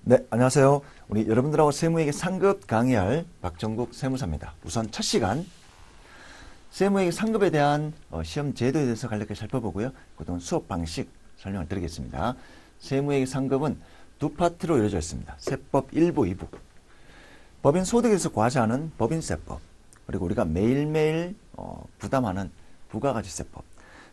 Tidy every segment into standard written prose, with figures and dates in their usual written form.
네, 안녕하세요. 우리 여러분들하고 세무회계 상급 강의할 박정국 세무사입니다. 우선 첫 시간 세무회계 상급에 대한 시험 제도에 대해서 간략하게 살펴보고요. 그동안 수업 방식 설명을 드리겠습니다. 세무회계 상급은 두 파트로 이루어져 있습니다. 세법 1부, 2부. 법인 소득에서 과세하는 법인세법, 그리고 우리가 매일매일 부담하는 부가가치세법,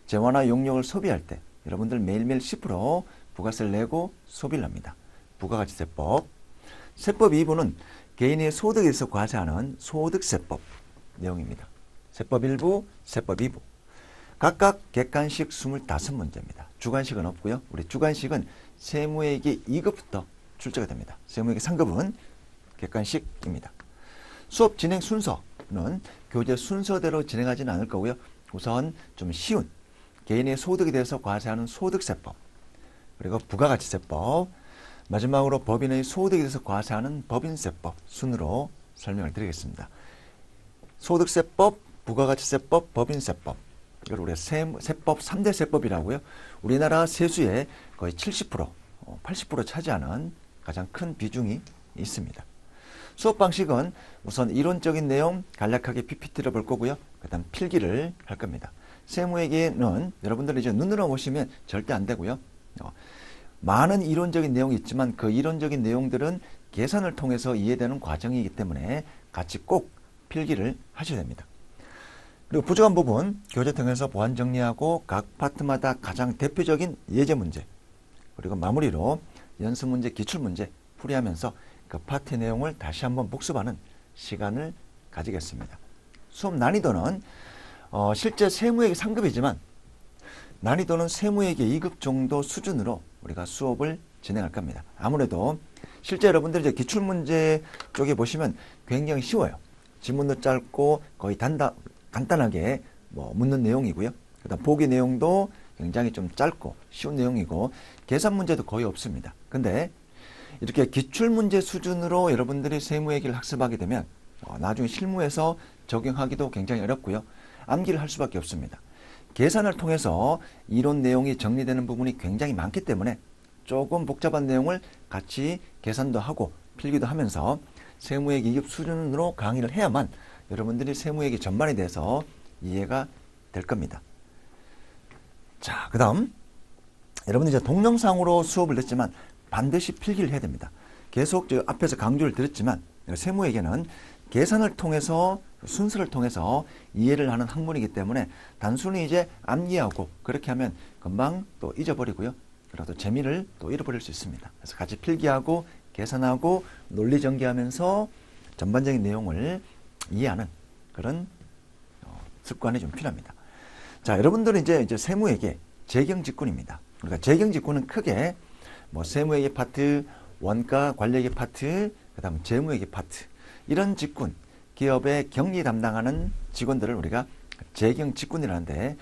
재화나 용역을 소비할 때 여러분들 매일매일 10% 부가세를 내고 소비를 합니다. 부가가치세법. 세법 2부는 개인의 소득에서 과세하는 소득세법 내용입니다. 세법 1부, 세법 2부. 각각 객관식 25문제입니다. 주관식은 없고요. 우리 주관식은 세무회계 2급부터 출제가 됩니다. 세무회계 3급은 객관식입니다. 수업 진행 순서는 교재 순서대로 진행하지는 않을 거고요. 우선 좀 쉬운 개인의 소득에 대해서 과세하는 소득세법, 그리고 부가가치세법, 마지막으로 법인의 소득에 대해서 과세하는 법인세법 순으로 설명을 드리겠습니다. 소득세법, 부가가치세법, 법인세법. 이걸 우리가 세법 3대 세법이라고요. 우리나라 세수의 거의 70%, 80% 차지하는 가장 큰 비중이 있습니다. 수업 방식은 우선 이론적인 내용 간략하게 PPT를 볼 거고요. 그 다음 필기를 할 겁니다. 세무회계는 여러분들이 이제 눈으로 보시면 절대 안 되고요. 많은 이론적인 내용이 있지만 그 이론적인 내용들은 계산을 통해서 이해되는 과정이기 때문에 같이 꼭 필기를 하셔야 됩니다. 그리고 부족한 부분 교재 통해서 보완 정리하고 각 파트마다 가장 대표적인 예제 문제, 그리고 마무리로 연습 문제, 기출 문제 풀이하면서 그 파트 내용을 다시 한번 복습하는 시간을 가지겠습니다. 수업 난이도는 실제 세무회계 상급이지만 난이도는 세무회계 2급 정도 수준으로 우리가 수업을 진행할 겁니다. 아무래도 실제 여러분들이 이제 기출문제 쪽에 보시면 굉장히 쉬워요. 지문도 짧고 거의 간단하게 묻는 내용이고요. 그다음 보기 내용도 굉장히 좀 짧고 쉬운 내용이고 계산 문제도 거의 없습니다. 근데 이렇게 기출문제 수준으로 여러분들이 세무회계를 학습하게 되면 나중에 실무에서 적용하기도 굉장히 어렵고요. 암기를 할 수밖에 없습니다. 계산을 통해서 이론 내용이 정리되는 부분이 굉장히 많기 때문에 조금 복잡한 내용을 같이 계산도 하고 필기도 하면서 세무회계 2급 수준으로 강의를 해야만 여러분들이 세무회계 전반에 대해서 이해가 될 겁니다. 자, 그 다음 여러분들 이제 동영상으로 수업을 했지만 반드시 필기를 해야 됩니다. 계속 저 앞에서 강조를 드렸지만 세무회계는 계산을 통해서 순서를 통해서 이해를 하는 학문이기 때문에 단순히 이제 암기하고 그렇게 하면 금방 또 잊어버리고요. 그리고 또 재미를 또 잃어버릴 수 있습니다. 그래서 같이 필기하고 계산하고 논리 전개하면서 전반적인 내용을 이해하는 그런 습관이 좀 필요합니다. 자, 여러분들은 이제 세무회계 재경직군입니다. 그러니까 재경직군은 크게 세무회계 파트, 원가 관리회계 파트, 그다음 재무회계 파트, 이런 직군, 기업의 격리 담당하는 직원들을 우리가 재경직군이라는데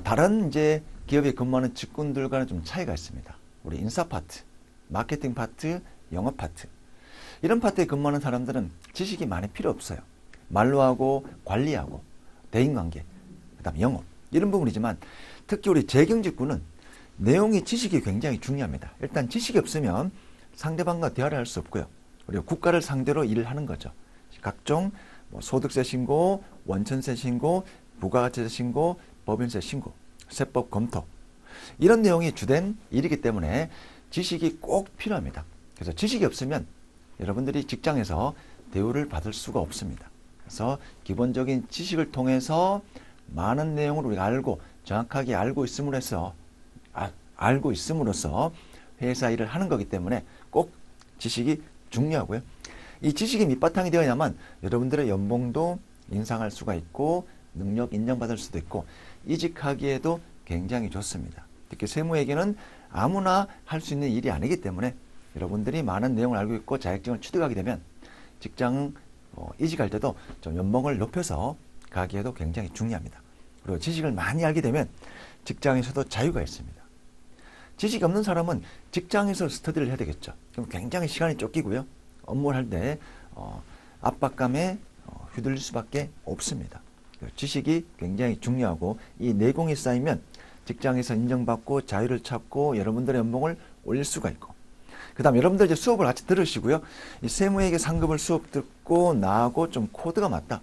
다른 이제 기업에 근무하는 직군들과는 좀 차이가 있습니다. 우리 인사 파트, 마케팅 파트, 영업 파트, 이런 파트에 근무하는 사람들은 지식이 많이 필요 없어요. 말로 하고 관리하고 대인관계, 그다음 영업, 이런 부분이지만 특히 우리 재경직군은 내용이 지식이 굉장히 중요합니다. 일단 지식이 없으면 상대방과 대화를 할 수 없고요. 우리가 국가를 상대로 일을 하는 거죠. 각종 소득세 신고, 원천세 신고, 부가가치세 신고, 법인세 신고, 세법 검토, 이런 내용이 주된 일이기 때문에 지식이 꼭 필요합니다. 그래서 지식이 없으면 여러분들이 직장에서 대우를 받을 수가 없습니다. 그래서 기본적인 지식을 통해서 많은 내용을 우리가 알고 정확하게 알고 있음으로써 회사 일을 하는 거기 때문에 꼭 지식이 중요하고요. 이 지식이 밑바탕이 되어야만 여러분들의 연봉도 인상할 수가 있고 능력 인정받을 수도 있고 이직하기에도 굉장히 좋습니다. 특히 세무회계는 아무나 할 수 있는 일이 아니기 때문에 여러분들이 많은 내용을 알고 있고 자격증을 취득하게 되면 직장 이직할 때도 좀 연봉을 높여서 가기에도 굉장히 중요합니다. 그리고 지식을 많이 알게 되면 직장에서도 자유가 있습니다. 지식이 없는 사람은 직장에서 스터디를 해야 되겠죠. 그럼 굉장히 시간이 쫓기고요. 업무를 할 때 압박감에 휘둘릴 수밖에 없습니다. 지식이 굉장히 중요하고 이 내공이 쌓이면 직장에서 인정받고 자유를 찾고 여러분들의 연봉을 올릴 수가 있고 그 다음 여러분들 이제 수업을 같이 들으시고요. 이 세무회계 상급을 수업 듣고 나하고 좀 코드가 맞다.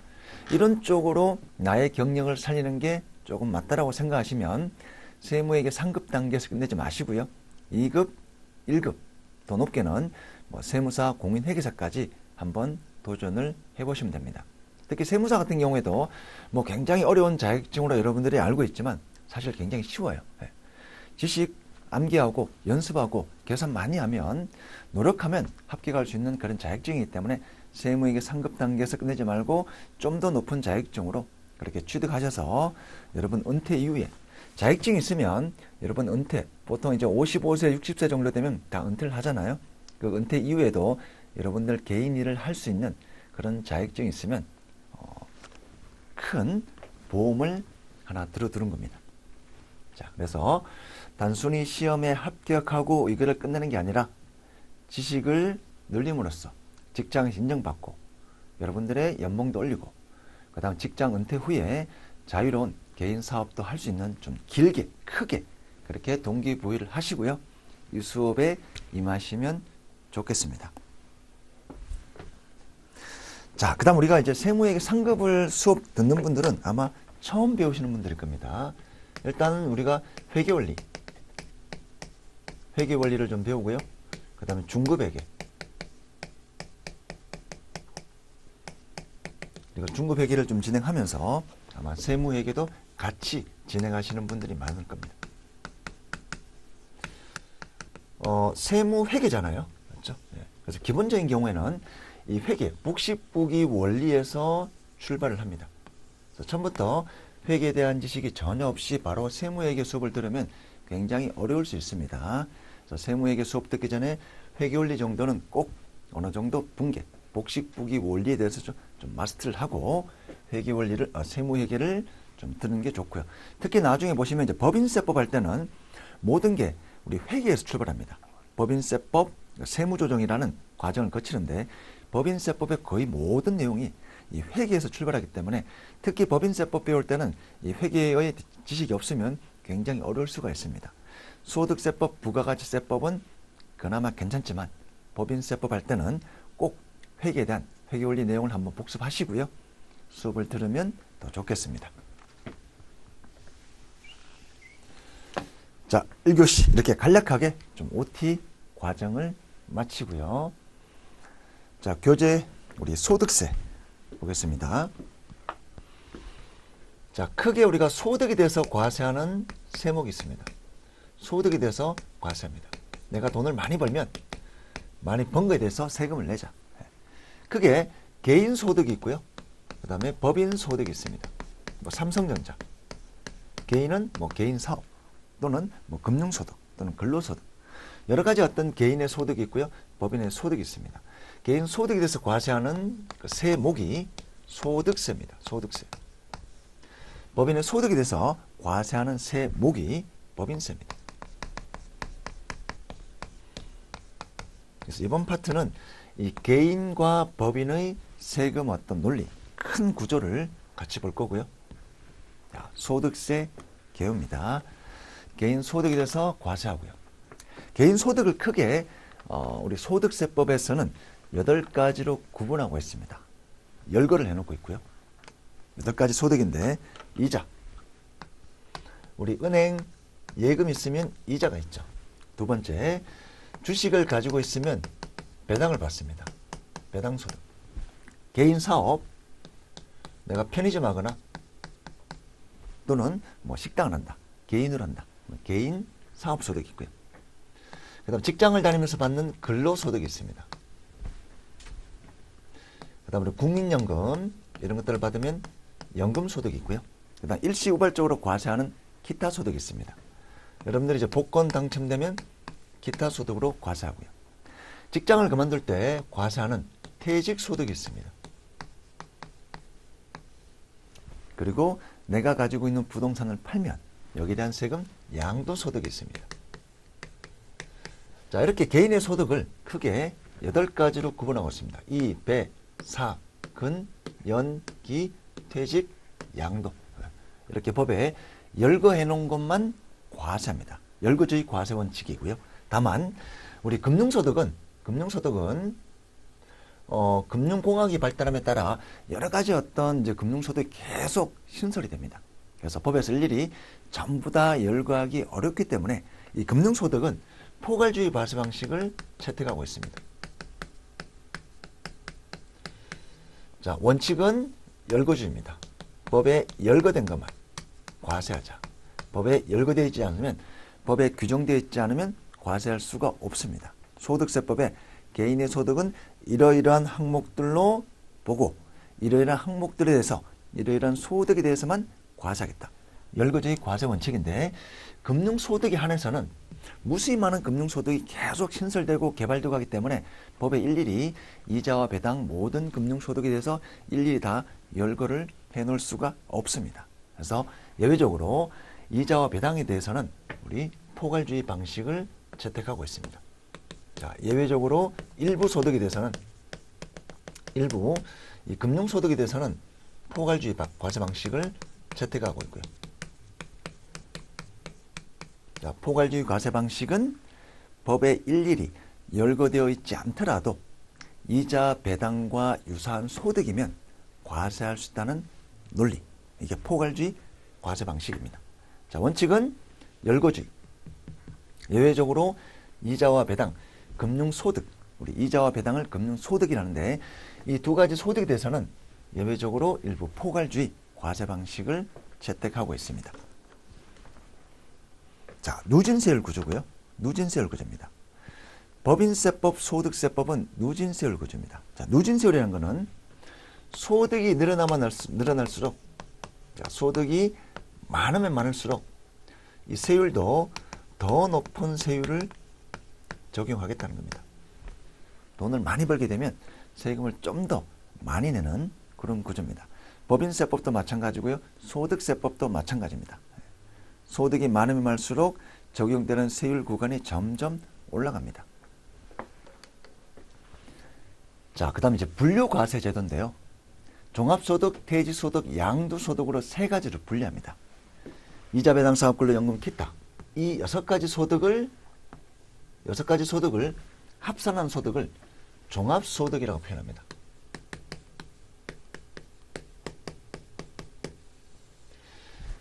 이런 쪽으로 나의 경력을 살리는 게 조금 맞다라고 생각하시면 세무회계 상급 단계에서 끝내지 마시고요. 2급, 1급, 더 높게는 뭐 세무사, 공인회계사까지 한번 도전을 해보시면 됩니다. 특히 세무사 같은 경우에도 뭐 굉장히 어려운 자격증으로 여러분들이 알고 있지만 사실 굉장히 쉬워요. 지식 암기하고 연습하고 계산 많이 하면 노력하면 합격할 수 있는 그런 자격증이기 때문에 세무회계 상급 단계에서 끝내지 말고 좀 더 높은 자격증으로 그렇게 취득하셔서 여러분 은퇴 이후에 자격증이 있으면 여러분 은퇴 보통 이제 55세 60세 정도 되면 다 은퇴를 하잖아요. 그 은퇴 이후에도 여러분들 개인 일을 할 수 있는 그런 자격증이 있으면 큰 보험을 하나 들어두는 겁니다. 자, 그래서 단순히 시험에 합격하고 이거를 끝내는 게 아니라 지식을 늘림으로써 직장에서 인정받고 여러분들의 연봉도 올리고 그 다음 직장 은퇴 후에 자유로운 개인 사업도 할 수 있는 좀 길게 크게 그렇게 동기부여를 하시고요. 이 수업에 임하시면 좋겠습니다. 자, 그 다음 우리가 이제 세무회계 상급을 수업 듣는 분들은 아마 처음 배우시는 분들일 겁니다. 일단은 우리가 회계원리, 회계원리를 좀 배우고요. 그 다음에 중급회계, 그리고 중급회계를 좀 진행하면서 아마 세무회계도 같이 진행하시는 분들이 많을 겁니다. 세무회계잖아요. 그렇죠? 네. 그래서 기본적인 경우에는 이 회계, 복식부기 원리에서 출발을 합니다. 그래서 처음부터 회계에 대한 지식이 전혀 없이 바로 세무회계 수업을 들으면 굉장히 어려울 수 있습니다. 그래서 세무회계 수업 듣기 전에 회계원리 정도는 꼭 어느 정도 분계, 복식부기 원리에 대해서 좀 마스터를 하고 회계원리를, 세무회계를 좀 듣는 게 좋고요. 특히 나중에 보시면 이제 법인세법 할 때는 모든 게 우리 회계에서 출발합니다. 법인세법, 세무조정이라는 과정을 거치는데 법인세법의 거의 모든 내용이 이 회계에서 출발하기 때문에 특히 법인세법 배울 때는 이 회계의 지식이 없으면 굉장히 어려울 수가 있습니다. 소득세법, 부가가치세법은 그나마 괜찮지만 법인세법 할 때는 꼭 회계에 대한 회계원리 내용을 한번 복습하시고요. 수업을 들으면 더 좋겠습니다. 자, 1교시 이렇게 간략하게 좀 OT 과정을 마치고요. 자, 교재 우리 소득세 보겠습니다. 자, 크게 우리가 소득에 대해서 과세하는 세목이 있습니다. 소득에 대해서 과세합니다. 내가 돈을 많이 벌면 많이 번 거에 대해서 세금을 내자. 크게 개인 소득이 있고요. 그 다음에 법인 소득이 있습니다. 뭐 삼성전자. 개인은 뭐 개인 사업 또는 뭐 금융소득 또는 근로소득. 여러 가지 어떤 개인의 소득이 있고요. 법인의 소득이 있습니다. 개인 소득에 대해서 과세하는 그 세목이 소득세입니다. 소득세. 법인의 소득에 대해서 과세하는 세목이 법인세입니다. 그래서 이번 파트는 이 개인과 법인의 세금 어떤 논리, 큰 구조를 같이 볼 거고요. 자, 소득세 개요입니다. 개인 소득에 대해서 과세하고요. 개인 소득을 크게 우리 소득세법에서는 8가지로 구분하고 있습니다. 열거를 해놓고 있고요. 8가지 소득인데 이자, 우리 은행 예금 있으면 이자가 있죠. 두 번째, 주식을 가지고 있으면 배당을 받습니다. 배당소득. 개인 사업, 내가 편의점 하거나 또는 뭐 식당을 한다. 개인으로 한다. 개인 사업소득이 있고요. 그 다음 직장을 다니면서 받는 근로소득이 있습니다. 그 다음에 국민연금 이런 것들을 받으면 연금소득이 있고요. 그 다음 일시후발적으로 과세하는 기타 소득이 있습니다. 여러분들이 이제 복권 당첨되면 기타 소득으로 과세하고요. 직장을 그만둘 때 과세하는 퇴직소득이 있습니다. 그리고 내가 가지고 있는 부동산을 팔면 여기에 대한 세금 양도소득이 있습니다. 자, 이렇게 개인의 소득을 크게 8가지로 구분하고 있습니다. 이, 배, 사, 근, 연, 기, 퇴직, 양도. 이렇게 법에 열거해 놓은 것만 과세합니다. 열거주의 과세 원칙이고요. 다만 우리 금융소득은 금융공학이 발달함에 따라 여러 가지 어떤 이제 금융소득이 계속 신설이 됩니다. 그래서 법에서 일일이 전부 다 열거하기 어렵기 때문에 이 금융소득은 포괄주의 과세 방식을 채택하고 있습니다. 자, 원칙은 열거주의입니다. 법에 열거된 것만 과세하자. 법에 열거되어 있지 않으면, 법에 규정되어 있지 않으면 과세할 수가 없습니다. 소득세법에 개인의 소득은 이러이러한 항목들로 보고 이러이러한 항목들에 대해서 이러이러한 소득에 대해서만 과세하겠다. 열거주의 과세 원칙인데, 금융소득에 한해서는 무수히 많은 금융소득이 계속 신설되고 개발되고 하기 때문에 법에 일일이 이자와 배당 모든 금융소득에 대해서 일일이 다 열거를 해놓을 수가 없습니다. 그래서 예외적으로 이자와 배당에 대해서는 우리 포괄주의 방식을 채택하고 있습니다. 자, 예외적으로 일부 소득에 대해서는, 일부 이 금융소득에 대해서는 포괄주의 과세 방식을 채택하고 있고요. 자, 포괄주의 과세 방식은 법에 일일이 열거되어 있지 않더라도 이자 배당과 유사한 소득이면 과세할 수 있다는 논리. 이게 포괄주의 과세 방식입니다. 자, 원칙은 열거주의. 예외적으로 이자와 배당, 금융소득. 우리 이자와 배당을 금융소득이라는데, 이 두 가지 소득에 대해서는 예외적으로 일부 포괄주의 과세 방식을 채택하고 있습니다. 자, 누진세율 구조고요. 누진세율 구조입니다. 법인세법, 소득세법은 누진세율 구조입니다. 자, 누진세율이라는 것은 소득이 늘어날수록, 자, 소득이 많으면 많을수록 이 세율도 더 높은 세율을 적용하겠다는 겁니다. 돈을 많이 벌게 되면 세금을 좀 더 많이 내는 그런 구조입니다. 법인세법도 마찬가지고요. 소득세법도 마찬가지입니다. 소득이 많으면 많을수록 적용되는 세율 구간이 점점 올라갑니다. 자, 그 다음에 이제 분류과세제도인데요. 종합소득, 퇴직소득, 양도소득으로 세 가지로 분류합니다. 이자, 배당, 사업근로, 연금, 기타. 이 여섯 가지 소득을 합산한 소득을 종합소득이라고 표현합니다.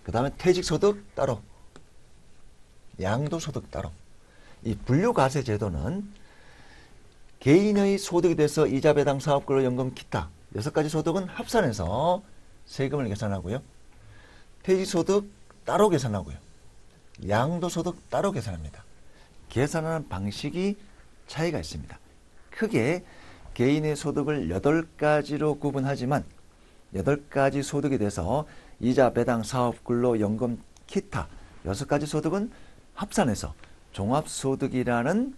그 다음에 퇴직소득 따로, 양도소득 따로. 이 분류과세 제도는 개인의 소득에 대해서 이자, 배당, 사업근로, 연금, 기타 여섯 가지 소득은 합산해서 세금을 계산하고요. 퇴직소득 따로 계산하고요. 양도소득 따로 계산합니다. 계산하는 방식이 차이가 있습니다. 크게 개인의 소득을 8가지로 구분하지만 8가지 소득에 대해서 이자, 배당, 사업, 근로, 연금, 기타 6가지 소득은 합산해서 종합소득이라는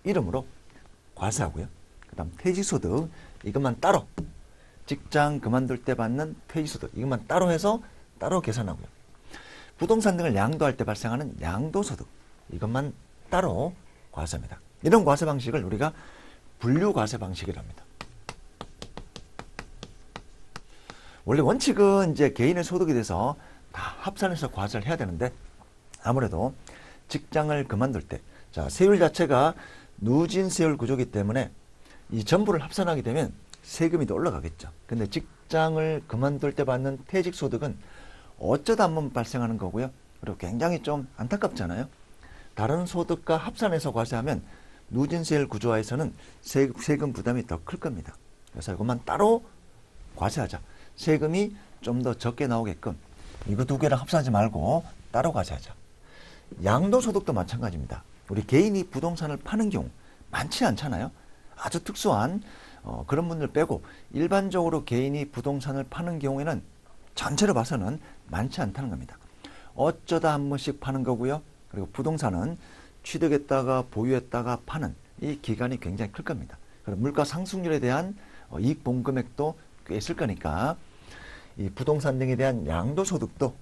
이름으로 과세하고요. 그 다음 퇴직소득, 이것만 따로, 직장 그만둘 때 받는 퇴직소득, 이것만 따로 해서 따로 계산하고요. 부동산 등을 양도할 때 발생하는 양도소득, 이것만 따로 과세합니다. 이런 과세 방식을 우리가 분류과세 방식이라 합니다. 원래 원칙은 이제 개인의 소득에 대해서 다 합산해서 과세를 해야 되는데, 아무래도 직장을 그만둘 때, 자, 세율 자체가 누진세율 구조이기 때문에 이 전부를 합산하게 되면 세금이 더 올라가겠죠. 근데 직장을 그만둘 때 받는 퇴직소득은 어쩌다 한번 발생하는 거고요. 그리고 굉장히 좀 안타깝잖아요. 다른 소득과 합산해서 과세하면 누진세율 구조화에서는 세금 부담이 더 클 겁니다. 그래서 이것만 따로 과세하자. 세금이 좀 더 적게 나오게끔 이거 두 개를 합산하지 말고 따로 과세하자. 양도소득도 마찬가지입니다. 우리 개인이 부동산을 파는 경우 많지 않잖아요. 아주 특수한 그런 분들 빼고 일반적으로 개인이 부동산을 파는 경우에는 전체로 봐서는 많지 않다는 겁니다. 어쩌다 한 번씩 파는 거고요. 그리고 부동산은 취득했다가 보유했다가 파는 이 기간이 굉장히 클 겁니다. 그리고 물가 상승률에 대한 이익 본 금액도 꽤 있을 거니까 이 부동산 등에 대한 양도소득도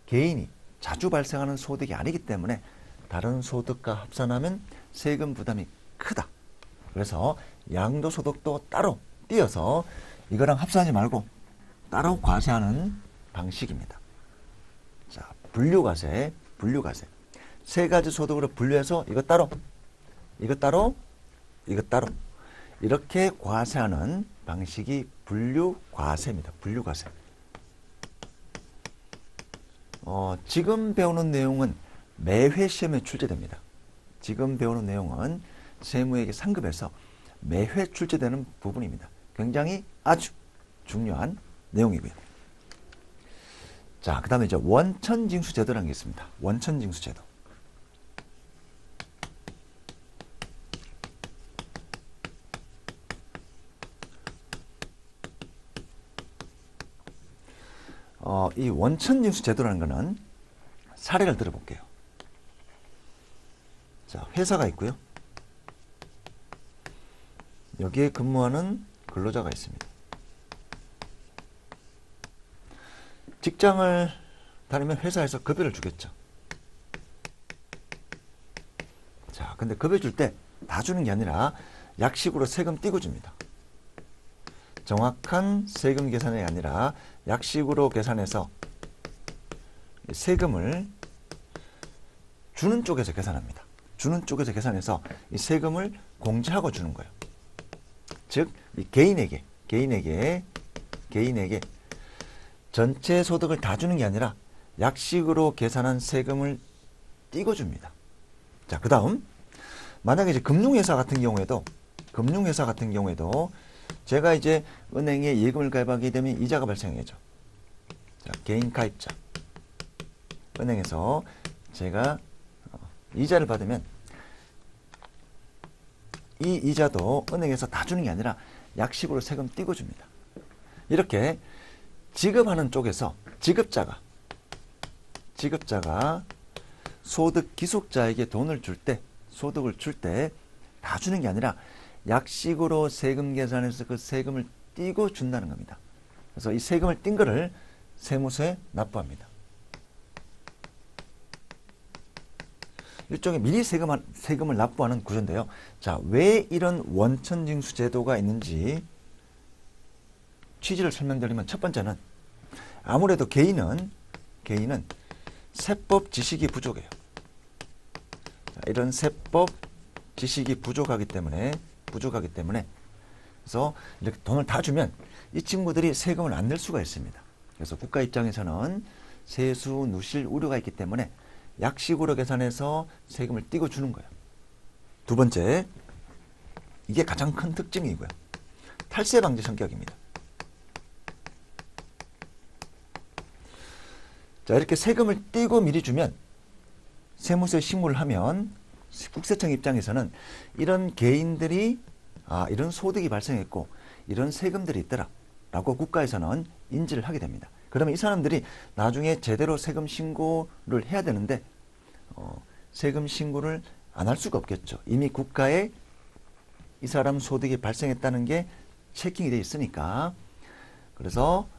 개인이 자주 발생하는 소득이 아니기 때문에 다른 소득과 합산하면 세금 부담이 크다. 그래서 양도소득도 따로 띄어서 이거랑 합산하지 말고 따로 과세하는 방식입니다. 자, 분류과세. 세 가지 소득으로 분류해서 이거 따로, 이것 따로, 이것 따로. 이렇게 과세하는 방식이 분류과세입니다. 분류과세. 지금 배우는 내용은 매회 시험에 출제됩니다. 지금 배우는 내용은 세무회계 상급에서 매회 출제되는 부분입니다. 굉장히 아주 중요한 내용이고요. 자, 그 다음에 이제 원천징수제도라는 게 있습니다. 원천징수제도. 이 원천징수제도라는 거는 사례를 들어볼게요. 자, 회사가 있고요. 여기에 근무하는 근로자가 있습니다. 직장을 다니면 회사에서 급여를 주겠죠. 자, 근데 급여 줄 때 다 주는 게 아니라 약식으로 세금 띄고 줍니다. 정확한 세금 계산이 아니라 약식으로 계산해서 세금을 주는 쪽에서 계산합니다. 주는 쪽에서 계산해서 이 세금을 공제하고 주는 거예요. 즉, 이 개인에게 전체 소득을 다 주는 게 아니라 약식으로 계산한 세금을 띄고 줍니다. 자, 그 다음, 만약에 이제 금융회사 같은 경우에도 제가 이제 은행에 예금을 가입하게 되면 이자가 발생하죠. 자, 개인 가입자. 은행에서 제가 이자를 받으면 이 이자도 은행에서 다 주는 게 아니라 약식으로 세금 띄고 줍니다. 이렇게 지급하는 쪽에서 지급자가 소득 기속자에게 돈을 줄 때, 소득을 줄 때 다 주는 게 아니라 약식으로 세금 계산해서 그 세금을 띄고 준다는 겁니다. 그래서 이 세금을 띈 거를 세무서에 납부합니다. 일종의 미리 세금을 납부하는 구조인데요. 자, 왜 이런 원천징수 제도가 있는지 취지를 설명드리면, 첫 번째는 아무래도 개인은 세법 지식이 부족해요. 자, 이런 세법 지식이 부족하기 때문에 그래서 이렇게 돈을 다 주면 이 친구들이 세금을 안 낼 수가 있습니다. 그래서 국가 입장에서는 세수, 누실 우려가 있기 때문에 약식으로 계산해서 세금을 띄고 주는 거예요. 두 번째, 이게 가장 큰 특징이고요. 탈세 방지 성격입니다. 자, 이렇게 세금을 띄고 미리 주면 세무서에 신고를 하면 국세청 입장에서는 이런 개인들이 이런 소득이 발생했고 이런 세금들이 있더라 라고 국가에서는 인지를 하게 됩니다. 그러면 이 사람들이 나중에 제대로 세금 신고를 해야 되는데 세금 신고를 안 할 수가 없겠죠. 이미 국가에 이 사람 소득이 발생했다는 게 체킹이 되어 있으니까. 그래서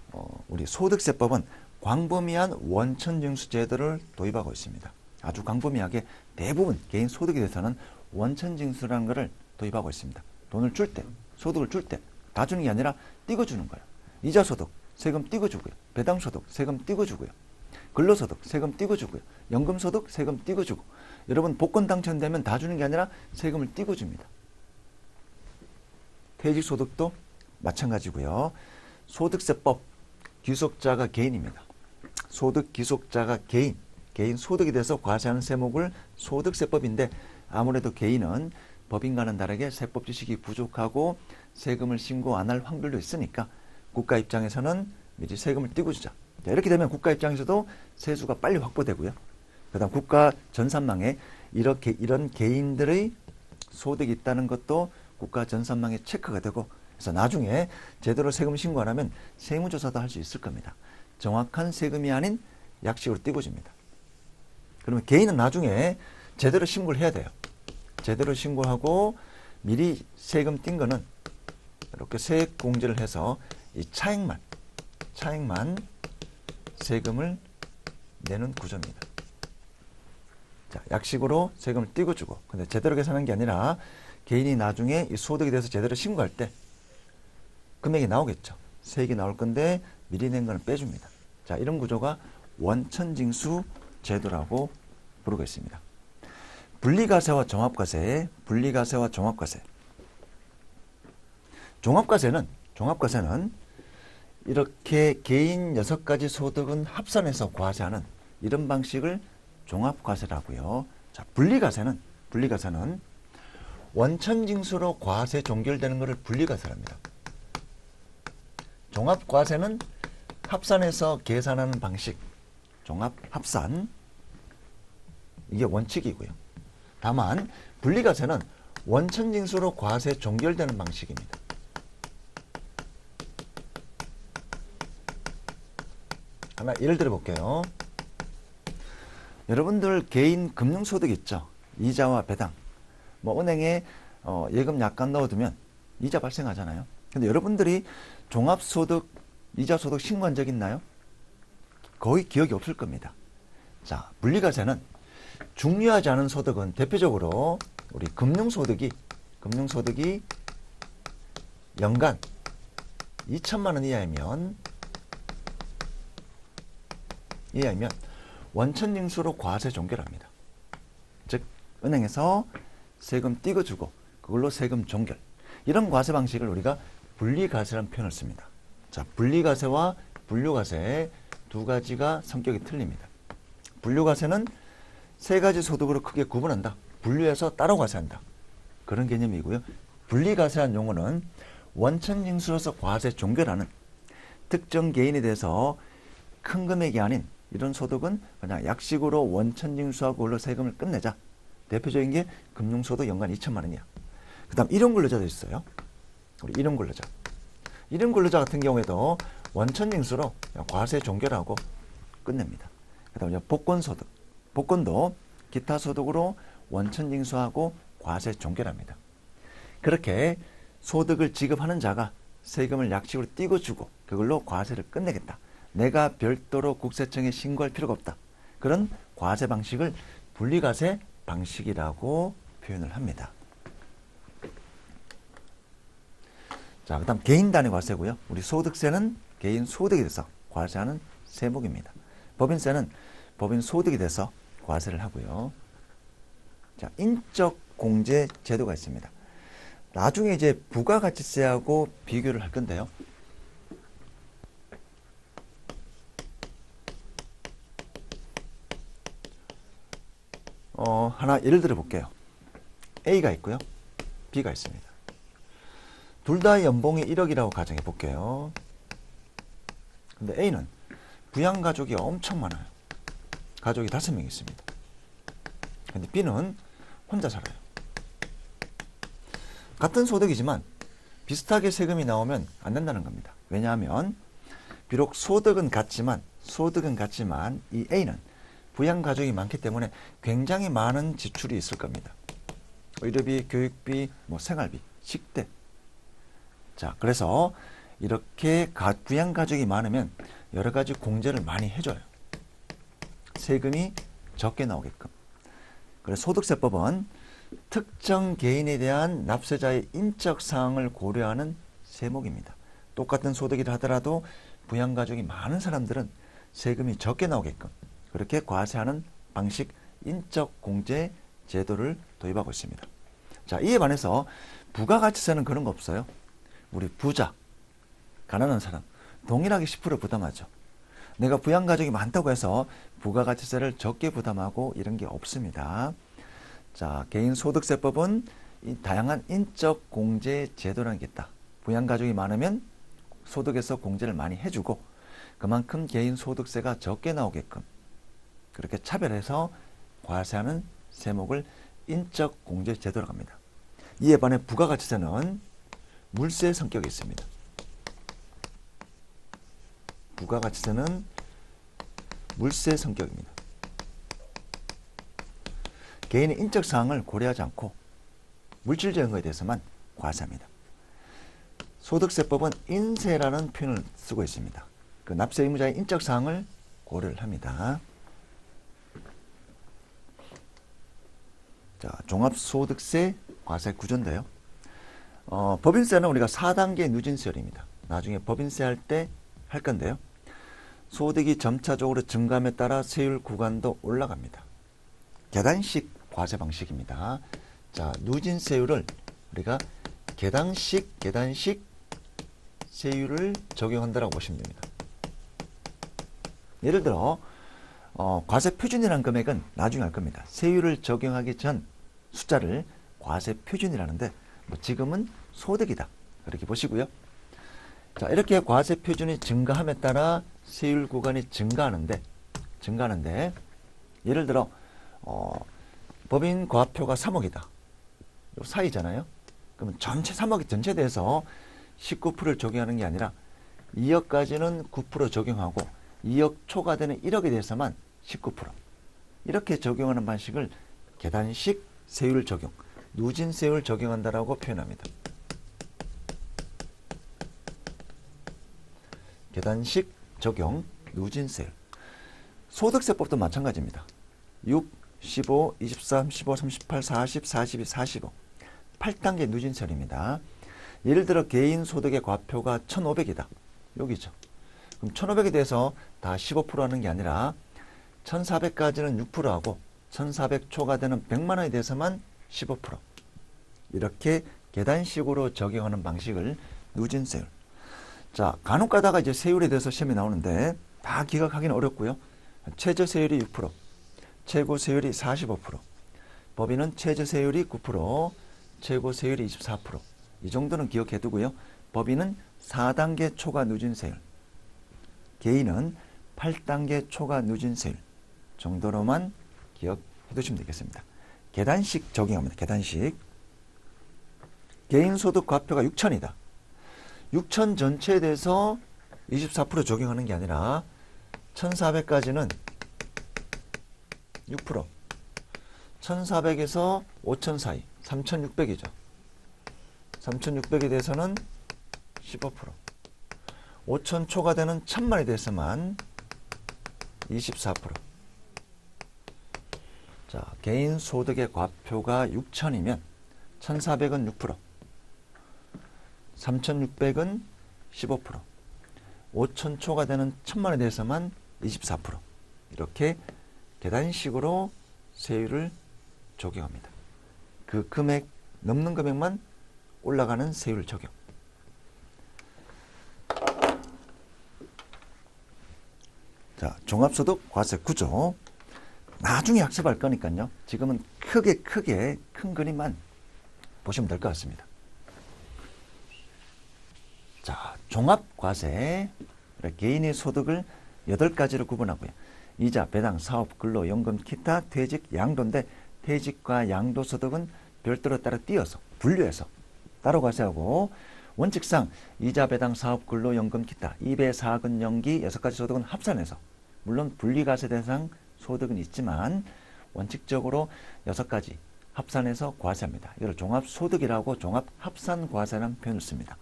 우리 소득세법은 광범위한 원천징수 제도를 도입하고 있습니다. 아주 광범위하게 대부분 개인 소득에 대해서는 원천징수라는 것을 도입하고 있습니다. 돈을 줄 때, 소득을 줄 때 다 주는 게 아니라 띄고 주는 거예요. 이자소득 세금 띄고 주고요. 배당소득 세금 띄고 주고요. 근로소득 세금 띄고 주고요. 연금소득 세금 띄고 주고. 여러분 복권 당첨되면 다 주는 게 아니라 세금을 띄고 줍니다. 퇴직소득도 마찬가지고요. 소득세법 귀속자가 개인입니다. 소득 귀속자가 개인 소득에 대해서 과세하는 세목을 소득세법인데, 아무래도 개인은 법인과는 다르게 세법 지식이 부족하고 세금을 신고 안 할 확률도 있으니까 국가 입장에서는 미리 세금을 띄고 주자. 자, 이렇게 되면 국가 입장에서도 세수가 빨리 확보되고요. 그 다음 국가 전산망에 이런 개인들의 소득이 있다는 것도 국가 전산망에 체크가 되고, 그래서 나중에 제대로 세금 신고 안 하면 세무조사도 할 수 있을 겁니다. 정확한 세금이 아닌 약식으로 띄고 줍니다. 그러면 개인은 나중에 제대로 신고를 해야 돼요. 제대로 신고하고 미리 세금 띈 거는 이렇게 세액 공제를 해서 이 차액만 세금을 내는 구조입니다. 자, 약식으로 세금을 띄고 주고, 근데 제대로 계산한 게 아니라 개인이 나중에 이 소득에 대해서 제대로 신고할 때 금액이 나오겠죠. 세액이 나올 건데 미리 낸 거는 빼줍니다. 자, 이런 구조가 원천징수 제도라고 부르고 있습니다. 분리과세와 종합과세, 분리과세와 종합과세. 종합과세는 이렇게 개인 6가지 소득은 합산해서 과세하는 이런 방식을 종합과세라고요. 자, 분리과세는 원천징수로 과세 종결되는 것을 분리과세랍니다. 종합과세는 합산해서 계산하는 방식, 종합합산, 이게 원칙이고요. 다만 분리과세는 원천징수로 과세 종결되는 방식입니다. 하나 예를 들어 볼게요. 여러분들 개인 금융소득 있죠? 이자와 배당. 뭐 은행에 예금 약간 넣어두면 이자 발생하잖아요. 근데 여러분들이 종합소득, 이자소득 신고한 적 있나요? 거의 기억이 없을 겁니다. 자, 분리과세는 중요하지 않은 소득은 대표적으로 우리 금융소득이 연간 2천만 원 이하이면 원천징수로 과세 종결합니다. 즉 은행에서 세금 띄워주고 그걸로 세금 종결. 이런 과세 방식을 우리가 분리과세라는 표현을 씁니다. 자, 분리과세와 분류과세 두 가지가 성격이 틀립니다. 분류과세는 3가지 소득으로 크게 구분한다. 분류해서 따로 과세한다. 그런 개념이고요. 분리과세한 용어는 원천징수로서 과세 종결하는 특정 개인에 대해서 큰 금액이 아닌 이런 소득은 그냥 약식으로 원천징수하고 그걸로 세금을 끝내자. 대표적인 게 금융소득 연간 2천만 원이야. 그 다음 일용근로자도 있어요. 우리 일용근로자. 일용근로자 같은 경우에도 원천징수로 과세 종결하고 끝냅니다. 그 다음 복권소득. 복권도 기타 소득으로 원천징수하고 과세 종결합니다. 그렇게 소득을 지급하는 자가 세금을 약식으로 띄워주고 그걸로 과세를 끝내겠다. 내가 별도로 국세청에 신고할 필요가 없다. 그런 과세 방식을 분리과세 방식이라고 표현을 합니다. 자, 그 다음 개인 단위 과세고요. 우리 소득세는 개인 소득에 대해서 과세하는 세목입니다. 법인세는 법인 소득에 대해서 과세를 하고요. 자, 인적 공제 제도가 있습니다. 나중에 이제 부가가치세하고 비교를 할 건데요. 하나 예를 들어 볼게요. A가 있고요. B가 있습니다. 둘 다 연봉이 1억이라고 가정해 볼게요. 근데 A는 부양가족이 엄청 많아요. 가족이 5명 있습니다. 근데 B는 혼자 살아요. 같은 소득이지만 비슷하게 세금이 나오면 안 된다는 겁니다. 왜냐하면 비록 소득은 같지만 이 A는 부양가족이 많기 때문에 굉장히 많은 지출이 있을 겁니다. 의료비, 교육비, 생활비, 식대. 자, 그래서 이렇게 부양가족이 많으면 여러 가지 공제를 많이 해줘요. 세금이 적게 나오게끔. 그래서 소득세법은 특정 개인에 대한 납세자의 인적 사항을 고려하는 세목입니다. 똑같은 소득이라 하더라도 부양가족이 많은 사람들은 세금이 적게 나오게끔 그렇게 과세하는 방식 인적 공제 제도를 도입하고 있습니다. 자, 이에 반해서 부가가치세는 그런 거 없어요. 우리 부자, 가난한 사람 동일하게 10% 부담하죠. 내가 부양가족이 많다고 해서 부가가치세를 적게 부담하고 이런 게 없습니다. 자, 개인소득세법은 다양한 인적 공제 제도라는 게 있다. 부양가족이 많으면 소득에서 공제를 많이 해주고 그만큼 개인소득세가 적게 나오게끔 그렇게 차별해서 과세하는 세목을 인적 공제 제도라고 합니다. 이에 반해 부가가치세는 물세 성격이 있습니다. 부가가치세는 물세 성격입니다. 개인의 인적 사항을 고려하지 않고 물질적인 것에 대해서만 과세합니다. 소득세법은 인세라는 표현을 쓰고 있습니다. 그 납세 의무자의 인적 사항을 고려를 합니다. 자, 종합소득세 과세 구조인데요. 법인세는 우리가 4단계 누진세율입니다. 나중에 법인세 할 때 할 건데요. 소득이 점차적으로 증감에 따라 세율 구간도 올라갑니다. 계단식 과세 방식입니다. 자, 누진세율을 우리가 계단식 세율을 적용한다라고 보시면 됩니다. 예를 들어 과세 표준이라는 금액은 나중에 할 겁니다. 세율을 적용하기 전 숫자를 과세 표준이라는데 지금은 소득이다. 그렇게 보시고요. 자, 이렇게 과세 표준이 증가함에 따라 세율 구간이 증가하는데 예를 들어 법인 과표가 3억이다. 요 사이잖아요. 그러면 전체 3억이 전체 대해서 19%를 적용하는 게 아니라 2억까지는 9% 적용하고 2억 초과되는 1억에 대해서만 19% 이렇게 적용하는 방식을 계단식 세율 적용, 누진세율 적용한다라고 표현합니다. 계단식 적용, 누진세율. 소득세법도 마찬가지입니다. 6, 15, 23, 15, 38, 40, 42, 45. 8단계 누진세율입니다. 예를 들어 개인 소득의 과표가 1,500이다. 여기죠. 그럼 1,500에 대해서 다 15% 하는 게 아니라 1,400까지는 6% 하고 1,400 초과되는 100만 원에 대해서만 15%. 이렇게 계단식으로 적용하는 방식을 누진세율. 자, 간혹 가다가 이제 세율에 대해서 시험이 나오는데 다 기각하기는 어렵고요. 최저세율이 6%, 최고세율이 45%, 법인은 최저세율이 9%, 최고세율이 24%. 이 정도는 기억해 두고요. 법인은 4단계 초과 누진세율, 개인은 8단계 초과 누진세율 정도로만 기억해 두시면 되겠습니다. 계단식 적용합니다. 계단식. 개인소득 과표가 6천이다. 6천 전체에 대해서 24% 적용하는 게 아니라 1,400까지는 6%, 1,400에서 5천 사이 3,600이죠. 3,600에 대해서는 15%, 5천 초과되는 1,000만에 대해서만 24%. 자, 개인 소득의 과표가 6천이면 1,400은 6%, 3,600은 15%, 5천 초과되는 1,000만에 대해서만 24%. 이렇게 계단식으로 세율을 적용합니다. 그 금액 넘는 금액만 올라가는 세율 적용. 자, 종합소득 과세 구조. 나중에 학습할 거니까요. 지금은 크게 큰 그림만 보시면 될 것 같습니다. 자, 종합과세. 개인의 소득을 8가지로 구분하고요. 이자, 배당, 사업, 근로, 연금, 기타, 퇴직, 양도인데 퇴직과 양도소득은 별도로 따로 띄어서 분류해서 따로 과세하고, 원칙상 이자, 배당, 사업, 근로, 연금, 기타, 2배, 사근, 연기 6가지 소득은 합산해서, 물론 분리과세 대상 소득은 있지만 원칙적으로 6가지 합산해서 과세합니다. 이걸 종합소득이라고 종합합산과세라는 표현을 씁니다.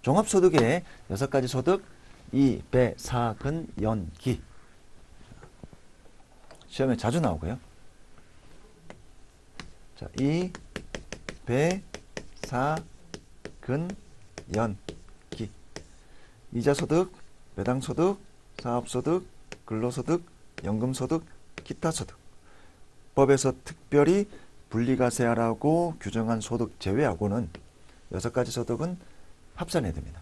종합소득의 6가지 소득, 이, 배, 사, 근, 연, 기. 시험에 자주 나오고요. 자, 이, 배, 사, 근, 연, 기. 이자소득, 배당소득, 사업소득, 근로소득, 연금소득, 기타소득. 법에서 특별히 분리과세하라고 규정한 소득 제외하고는 6가지 소득은 합산해야 됩니다.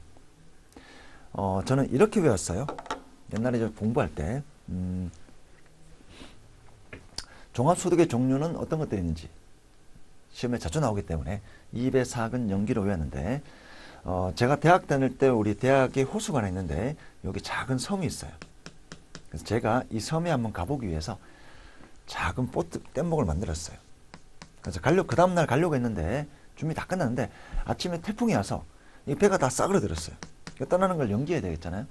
저는 이렇게 배웠어요. 옛날에 저 공부할 때 종합소득의 종류는 어떤 것들이 있는지 시험에 자주 나오기 때문에 2배, 사근, 연기로 외웠는데, 제가 대학 다닐 때 우리 대학에 호수관에 있는데 여기 작은 섬이 있어요. 그래서 제가 이 섬에 한번 가보기 위해서 작은 보트 뗏목을 만들었어요. 그래서 그 다음날 가려고 했는데 준비 다 끝났는데 아침에 태풍이 와서 이 배가 다 싸그러들었어요. 떠나는 걸 연기해야 되겠잖아요.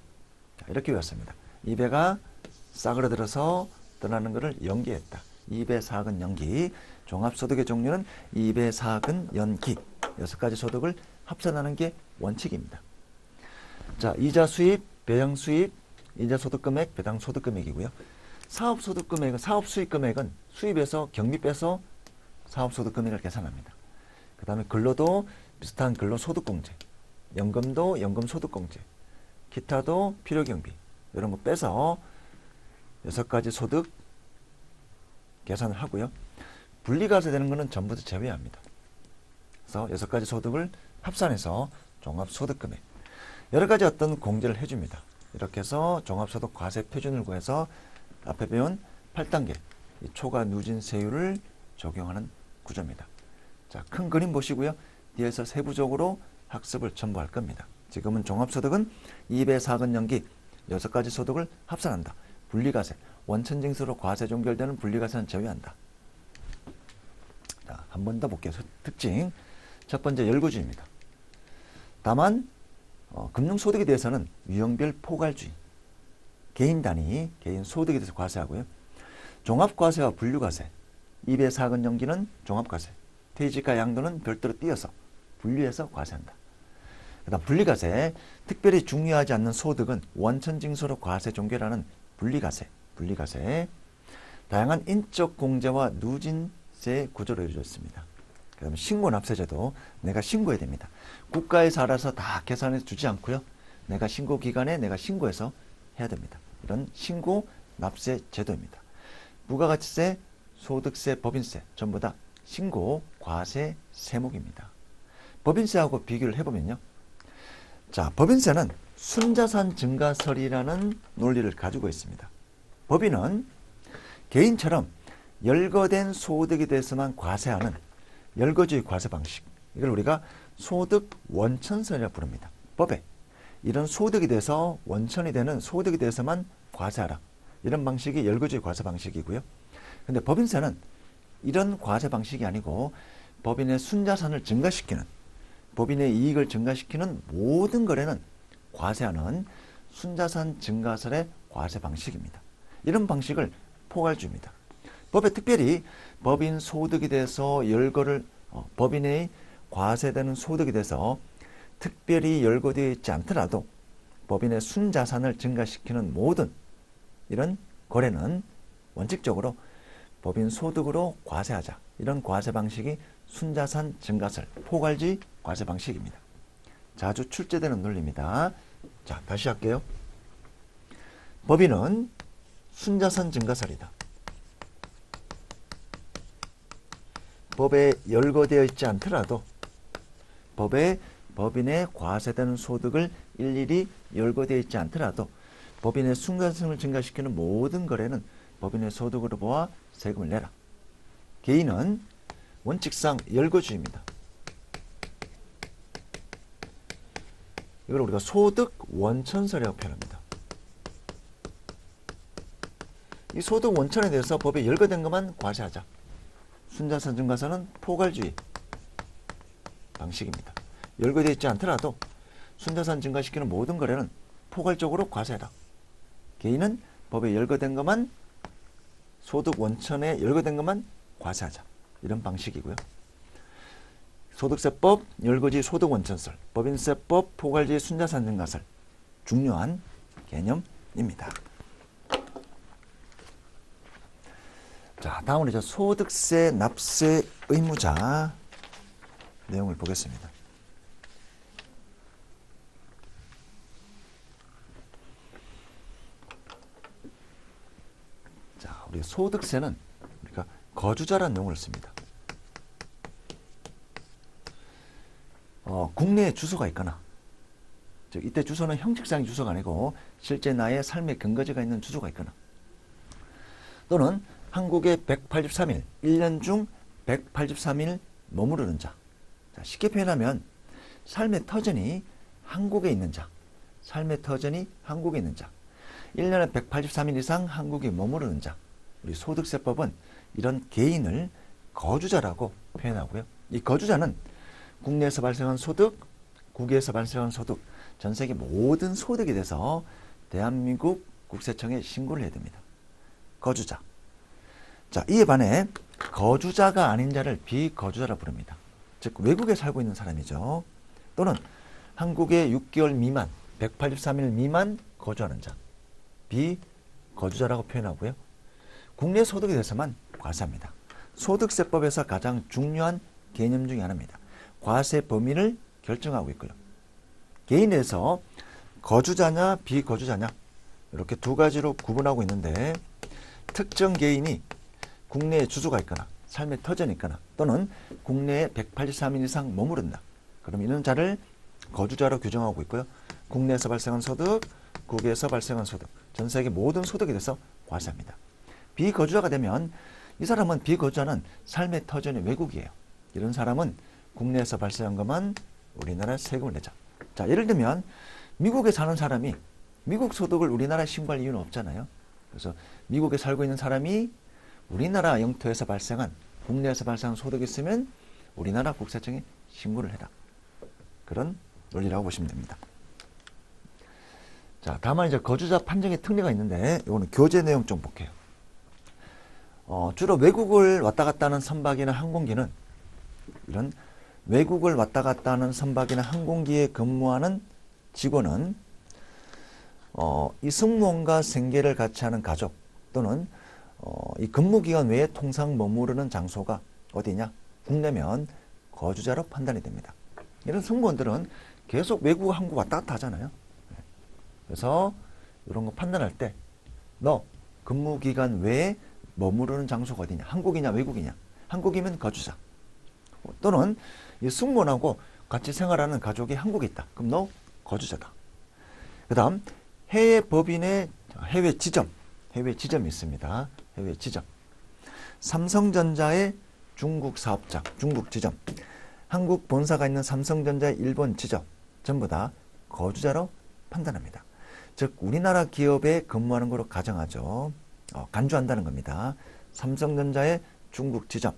이렇게 외웠습니다. 이 배가 싸그러들어서 떠나는 것을 연기했다. 2배, 사근, 연기. 종합소득의 종류는 2배, 사근, 연기. 6가지 소득을 합산하는 게 원칙입니다. 자, 이자 수입, 배당 수입, 이자 소득 금액, 배당 소득 금액이고요. 사업 소득 금액은, 사업 수입 금액은 수입에서 경비 빼서 사업 소득 금액을 계산합니다. 그 다음에 근로도 비슷한 근로소득공제, 연금도 연금소득공제, 기타도 필요경비, 이런 거 빼서 6가지 소득 계산을 하고요. 분리과세되는 것은 전부 다 제외합니다. 그래서 6가지 소득을 합산해서 종합소득금액 여러 가지 어떤 공제를 해줍니다. 이렇게 해서 종합소득 과세 표준을 구해서 앞에 배운 8단계 초과 누진 세율을 적용하는 구조입니다. 자, 큰 그림 보시고요. 뒤에서 세부적으로 학습을 전부할 겁니다. 지금은 종합소득은 2배 사근연기 6가지 소득을 합산한다. 분리과세, 원천징수로 과세 종결되는 분리과세는 제외한다. 자, 한 번 더 볼게요. 특징. 첫 번째 열거주의입니다. 다만 금융소득에 대해서는 유형별 포괄주의, 개인 단위, 개인 소득에 대해서 과세하고요. 종합과세와 분류과세, 2배 사근연기는 종합과세, 퇴직과 양도는 별도로 띄어서 분류해서 과세한다. 그 다음 분리과세, 특별히 중요하지 않는 소득은 원천징수로 과세 종결하는 분리과세, 다양한 인적 공제와 누진세 구조로 이루어져 있습니다. 그 다음에 신고납세제도, 내가 신고해야 됩니다. 국가에서 알아서 다 계산해서 주지 않고요. 내가 신고 기간에 내가 신고해서 해야 됩니다. 이런 신고납세 제도입니다. 부가가치세, 소득세, 법인세 전부 다 신고 과세 세목입니다. 법인세하고 비교를 해보면요. 자, 법인세는 순자산 증가설이라는 논리를 가지고 있습니다. 법인은 개인처럼 열거된 소득에 대해서만 과세하는 열거주의 과세 방식, 이걸 우리가 소득 원천설이라고 부릅니다. 법에 이런 소득에 대해서 원천이 되는 소득에 대해서만 과세하라, 이런 방식이 열거주의 과세 방식이고요. 근데 법인세는 이런 과세 방식이 아니고 법인의 순자산을 증가시키는, 법인의 이익을 증가시키는 모든 거래는 과세하는 순자산 증가설의 과세 방식입니다. 이런 방식을 포괄주입니다. 법에 특별히 법인 소득에 대해서 열거를 법인의 과세되는 소득에 대해서 특별히 열거되어 있지 않더라도 법인의 순자산을 증가시키는 모든 이런 거래는 원칙적으로 법인 소득으로 과세하자, 이런 과세 방식이 순자산 증가설 포괄주의 과세 방식입니다. 자주 출제되는 논리입니다. 자, 다시 할게요. 법인은 순자산 증가설이다. 법에 열거되어 있지 않더라도 법인의 과세되는 소득을 일일이 열거되어 있지 않더라도 법인의 순자산을 증가시키는 모든 거래는 법인의 소득으로 보아 세금을 내라. 개인은 원칙상 열거주의입니다. 이걸 우리가 소득 원천설이라고 표현합니다. 이 소득 원천에 대해서 법에 열거된 것만 과세하자. 순자산 증가설은 포괄주의 방식입니다. 열거되어 있지 않더라도 순자산 증가시키는 모든 거래는 포괄적으로 과세해라. 개인은 법에 열거된 것만, 소득 원천에 열거된 것만 과세하자. 이런 방식이고요. 소득세법 열거주의 소득 원천설, 법인세법 포괄주의 순자산 증가설, 중요한 개념입니다. 자, 다음으로 이제 소득세 납세 의무자 내용을 보겠습니다. 자, 우리 소득세는 우리가 거주자라는 용어를 씁니다. 국내에 주소가 있거나, 즉 이때 주소는 형식상의 주소가 아니고 실제 나의 삶의 근거지가 있는 주소가 있거나, 또는 한국에 183일, 1년 중 183일 머무르는 자. 자, 쉽게 표현하면 삶의 터전이 한국에 있는 자, 삶의 터전이 한국에 있는 자, 1년에 183일 이상 한국에 머무르는 자. 우리 소득세법은 이런 개인을 거주자라고 표현하고요. 이 거주자는 국내에서 발생한 소득, 국외에서 발생한 소득, 전 세계 모든 소득에 대해서 대한민국 국세청에 신고를 해야 됩니다. 거주자. 자, 이에 반해 거주자가 아닌 자를 비거주자라 부릅니다. 즉 외국에 살고 있는 사람이죠. 또는 한국에 6개월 미만, 183일 미만 거주하는 자, 비거주자라고 표현하고요. 국내 소득에 대해서만 과세합니다. 소득세법에서 가장 중요한 개념 중에 하나입니다. 과세 범위를 결정하고 있고요. 개인에서 거주자냐 비거주자냐 이렇게 두 가지로 구분하고 있는데, 특정 개인이 국내에 주소가 있거나 삶의 터전이 있거나 또는 국내에 183일 이상 머무른다. 그럼 이런 자를 거주자로 규정하고 있고요. 국내에서 발생한 소득, 국외에서 발생한 소득, 전 세계 모든 소득에 대해서 과세합니다. 비거주자가 되면 이 사람은 비거주자는 삶의 터전이 외국이에요. 이런 사람은 국내에서 발생한 것만 우리나라에 세금을 내자. 자, 예를 들면 미국에 사는 사람이 미국 소득을 우리나라에 신고할 이유는 없잖아요. 그래서 미국에 살고 있는 사람이 우리나라 영토에서 발생한 국내에서 발생한 소득이 있으면 우리나라 국세청에 신고를 해라. 그런 논리라고 보시면 됩니다. 자, 다만 이제 거주자 판정의 특례가 있는데 이거는 교재 내용 좀 볼게요. 주로 외국을 왔다 갔다 하는 선박이나 항공기는 이런 외국을 왔다 갔다 하는 선박이나 항공기에 근무하는 직원은 이 승무원과 생계를 같이 하는 가족 또는 이 근무기간 외에 통상 머무르는 장소가 어디냐? 국내면 거주자로 판단이 됩니다. 이런 승무원들은 계속 외국, 한국 왔다 갔다 하잖아요. 그래서 이런 거 판단할 때 너 근무기간 외에 머무르는 장소가 어디냐? 한국이냐 외국이냐? 한국이면 거주자. 또는 이 승무원하고 같이 생활하는 가족이 한국에 있다. 그럼 너 거주자다. 그 다음 해외 법인의 해외 지점이 있습니다. 해외 지점. 삼성전자의 중국 사업장, 중국 지점. 한국 본사가 있는 삼성전자의 일본 지점. 전부 다 거주자로 판단합니다. 즉 우리나라 기업에 근무하는 것으로 가정하죠. 간주한다는 겁니다. 삼성전자의 중국 지점,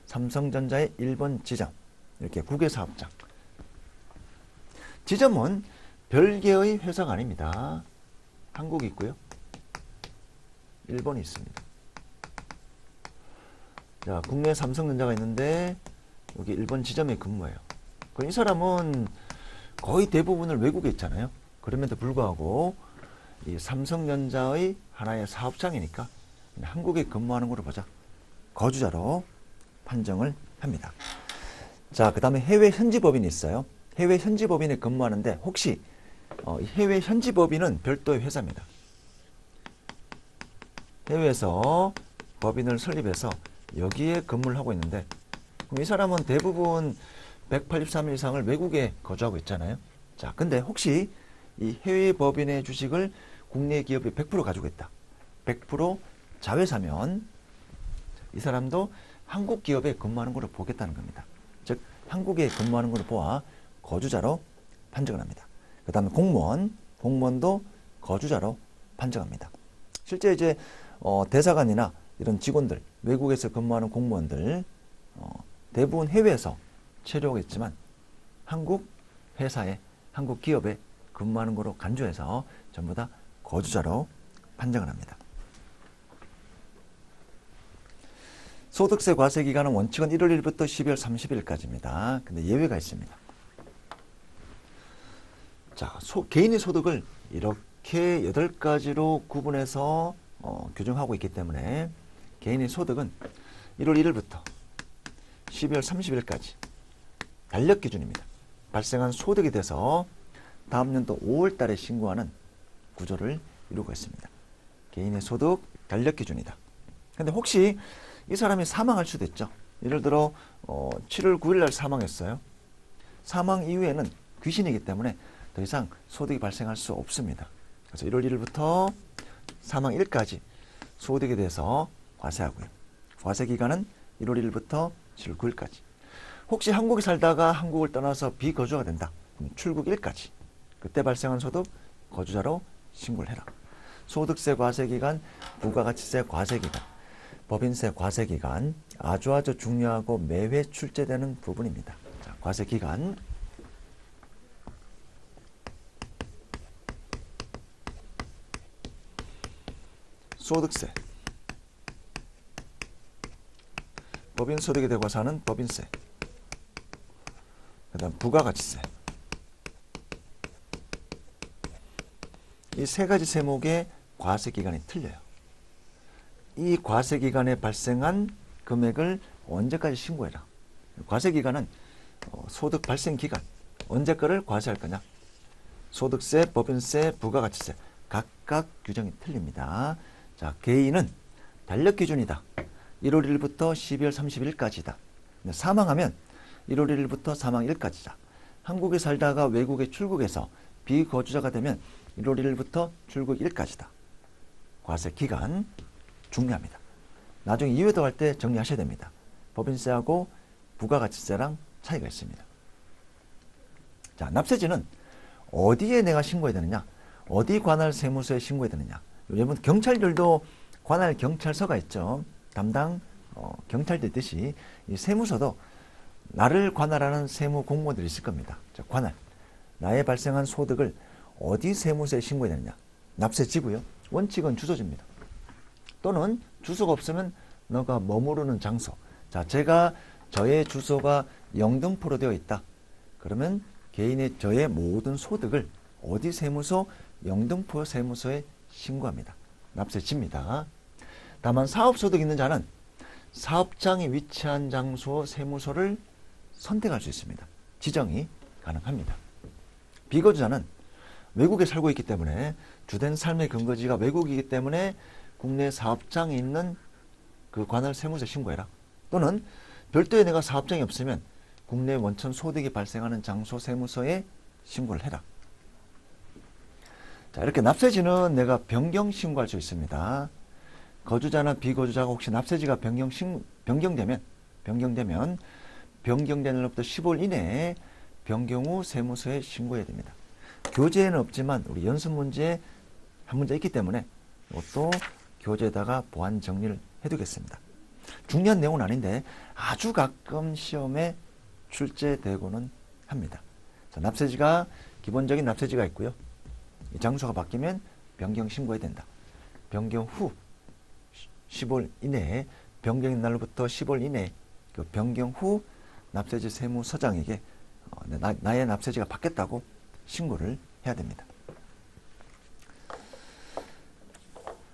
삼성전자의 일본 지점, 이렇게 국외 사업장. 지점은 별개의 회사가 아닙니다. 한국이 있고요. 일본이 있습니다. 자, 국내 삼성전자가 있는데 여기 일본 지점에 근무해요. 그럼 이 사람은 거의 대부분을 외국에 있잖아요. 그럼에도 불구하고 이 삼성전자의 하나의 사업장이니까 한국에 근무하는 걸로 보자. 거주자로 판정을 합니다. 자, 그 다음에 해외 현지법인이 있어요. 해외 현지법인에 근무하는데 혹시 해외 현지법인은 별도의 회사입니다. 해외에서 법인을 설립해서 여기에 근무를 하고 있는데 그럼 이 사람은 대부분 183일 이상을 외국에 거주하고 있잖아요. 자, 근데 혹시 이 해외 법인의 주식을 국내 기업이 100% 가지고 있다. 100% 자회사면 이 사람도 한국 기업에 근무하는 걸로 보겠다는 겁니다. 즉 한국에 근무하는 걸로 보아 거주자로 판정을 합니다. 그 다음에 공무원도 거주자로 판정합니다. 실제 이제 대사관이나 이런 직원들, 외국에서 근무하는 공무원들 대부분 해외에서 체류하고 있지만 한국 회사에, 한국 기업에 근무하는 거로 간주해서 전부 다 거주자로 판정을 합니다. 소득세 과세 기간은 원칙은 1월 1일부터 12월 30일까지입니다. 근데 예외가 있습니다. 자, 개인의 소득을 이렇게 8가지로 구분해서 규정하고 있기 때문에 개인의 소득은 1월 1일부터 12월 30일까지 달력 기준입니다. 발생한 소득에 대해서 다음 연도 5월 달에 신고하는 구조를 이루고 있습니다. 개인의 소득 달력 기준이다. 근데 혹시 이 사람이 사망할 수도 있죠. 예를 들어 7월 9일 날 사망했어요. 사망 이후에는 귀신이기 때문에 더 이상 소득이 발생할 수 없습니다. 그래서 1월 1일부터 사망일까지 소득에 대해서 과세하고요. 과세 기간은 1월 1일부터 7월 9일까지. 혹시 한국에 살다가 한국을 떠나서 비거주가 된다. 그럼 출국일까지. 그때 발생한 소득 거주자로 신고를 해라. 소득세 과세기간, 부가가치세 과세기간, 법인세 과세기간 아주 중요하고 매회 출제되는 부분입니다. 자, 과세기간 소득세, 법인소득에 대고 사는 법인세, 그 다음 부가가치세. 이 세 가지 세목의 과세기간이 틀려요. 이 과세기간에 발생한 금액을 언제까지 신고해라. 과세기간은 소득 발생기간, 언제 거를 과세할 거냐. 소득세, 법인세, 부가가치세 각각 규정이 틀립니다. 자, 개인은 달력 기준이다. 1월 1일부터 12월 30일까지다. 사망하면 1월 1일부터 사망일까지다. 한국에 살다가 외국에 출국해서 비거주자가 되면 1월 1일부터 출국일까지다. 과세 기간 중요합니다. 나중에 이외도 할 때 정리하셔야 됩니다. 법인세하고 부가가치세랑 차이가 있습니다. 자, 납세지는 어디에 내가 신고해야 되느냐? 어디 관할 세무서에 신고해야 되느냐? 여러분 경찰들도 관할 경찰서가 있죠. 담당 경찰들 있듯이 이 세무서도 나를 관할하는 세무 공무원들이 있을 겁니다. 자, 관할. 나의 발생한 소득을 어디 세무서에 신고해야 되느냐? 납세지고요. 원칙은 주소지입니다. 또는 주소가 없으면 너가 머무르는 장소. 자, 저의 주소가 영등포로 되어 있다. 그러면 개인의 저의 모든 소득을 어디 세무서? 영등포 세무서에 신고합니다. 납세지입니다. 다만 사업소득 있는 자는 사업장이 위치한 장소 세무서를 선택할 수 있습니다. 지정이 가능합니다. 비거주자는 외국에 살고 있기 때문에 주된 삶의 근거지가 외국이기 때문에 국내 사업장이 있는 그 관할 세무서에 신고해라. 또는 별도의 내가 사업장이 없으면 국내 원천 소득이 발생하는 장소 세무서에 신고를 해라. 자, 이렇게 납세지는 내가 변경 신고할 수 있습니다. 거주자나 비거주자가 혹시 납세지가 변경되면 변경된 날로부터 15일 이내에 변경 후 세무서에 신고해야 됩니다. 교재에는 없지만 우리 연습 문제에 한 문제 있기 때문에 이것도 교재에다가 보완 정리를 해두겠습니다. 중요한 내용은 아닌데 아주 가끔 시험에 출제되고는 합니다. 자, 납세지가 기본적인 납세지가 있고요. 이 장소가 바뀌면 변경 신고해야 된다. 변경 후 15일 이내에 변경인 날로부터 15일 이내에 그 변경 후 납세지 세무서장에게 나의 납세지가 바뀌었다고 신고를 해야 됩니다.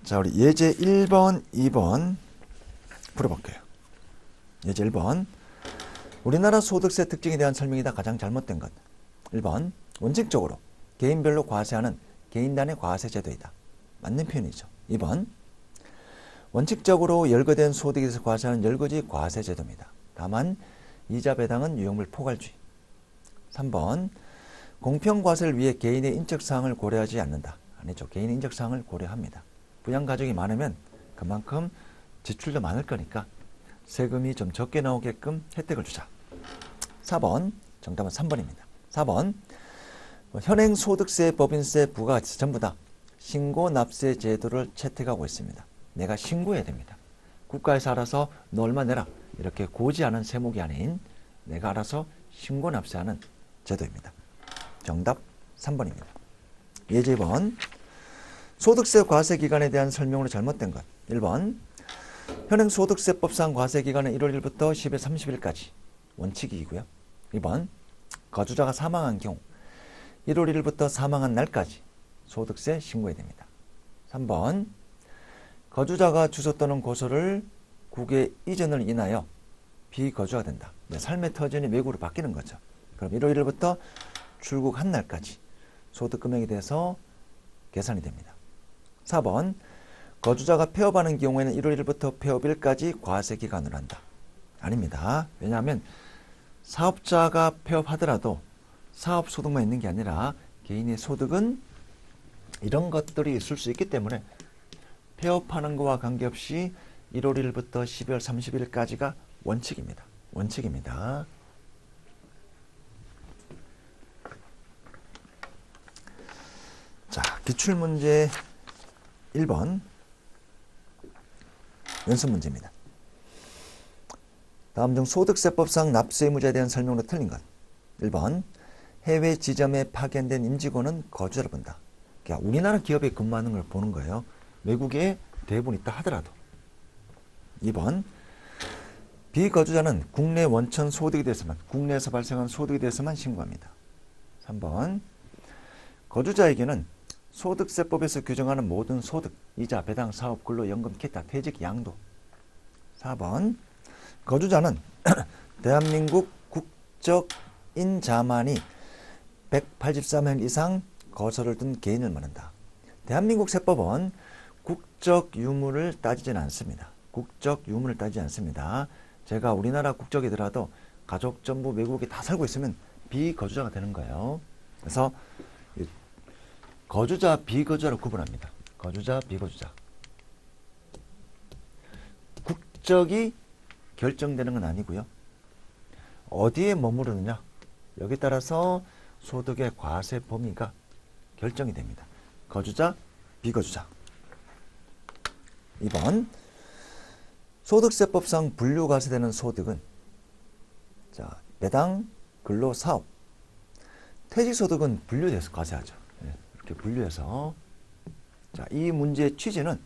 자, 우리 예제 1번, 2번 풀어볼게요. 예제 1번. 우리나라 소득세 특징에 대한 설명이다. 가장 잘못된 것. 1번. 원칙적으로 개인별로 과세하는 개인단의 과세 제도이다. 맞는 표현이죠. 2번. 원칙적으로 열거된 소득에서 과세하는 열거지 과세 제도입니다. 다만 이자 배당은 유형물 포괄주의. 3번. 공평과세를 위해 개인의 인적사항을 고려하지 않는다. 아니죠. 개인의 인적사항을 고려합니다. 부양가족이 많으면 그만큼 지출도 많을 거니까 세금이 좀 적게 나오게끔 혜택을 주자. 4번. 정답은 3번입니다. 4번. 현행 소득세, 법인세, 부가가치세 전부 다 신고 납세 제도를 채택하고 있습니다. 내가 신고해야 됩니다. 국가에서 알아서 너 얼마 내라 이렇게 고지하는 세목이 아닌 내가 알아서 신고 납세하는 제도입니다. 정답 3번입니다. 예제 2번. 소득세 과세 기간에 대한 설명으로 잘못된 것. 1번. 현행 소득세법상 과세 기간은 1월 1일부터 12월 30일까지 원칙이고요. 2번. 거주자가 사망한 경우 1월 1일부터 사망한 날까지 소득세 신고해야 됩니다. 3번. 거주자가 주소 또는 고소를 국외 이전을 인하여 비거주가 된다. 삶의 터전이 외국으로 바뀌는 거죠. 그럼 1월 1일부터 출국한 날까지 소득 금액에 대해서 계산이 됩니다. 4번. 거주자가 폐업하는 경우에는 1월 1일부터 폐업일까지 과세 기간을 한다. 아닙니다. 왜냐하면 사업자가 폐업하더라도 사업 소득만 있는 게 아니라 개인의 소득은 이런 것들이 있을 수 있기 때문에 폐업하는 거와 관계없이 1월 1일부터 12월 30일까지가 원칙입니다. 원칙입니다. 자, 기출문제 1번 연습 문제입니다. 다음 중 소득세법상 납세 의무자에 대한 설명으로 틀린 것. 1번. 해외 지점에 파견된 임직원은 거주자를 본다. 그러니까 우리나라 기업에 근무하는 걸 보는 거예요. 외국에 대부분 있다 하더라도. 2번. 비거주자는 국내 원천 소득에 대해서만, 국내에서 발생한 소득에 대해서만 신고합니다. 3번. 거주자에게는 소득세법에서 규정하는 모든 소득, 이자, 배당, 사업, 근로, 연금, 기타, 퇴직, 양도. 4번. 거주자는 대한민국 국적인 자만이 183일 이상 거소를 둔 개인을 말한다. 대한민국 세법은 국적 유무를 따지지는 않습니다. 국적 유무를 따지지 않습니다. 제가 우리나라 국적이더라도 가족 전부 외국에 다 살고 있으면 비거주자가 되는 거예요. 그래서 거주자, 비거주자로 구분합니다. 거주자, 비거주자. 국적이 결정되는 건 아니고요. 어디에 머무르느냐, 여기에 따라서 소득의 과세 범위가 결정이 됩니다. 거주자, 비거주자. 2번, 소득세법상 분류과세되는 소득은 자, 배당, 근로, 사업, 퇴직소득은 분류돼서 과세하죠. 네, 이렇게 분류해서 자, 이 문제의 취지는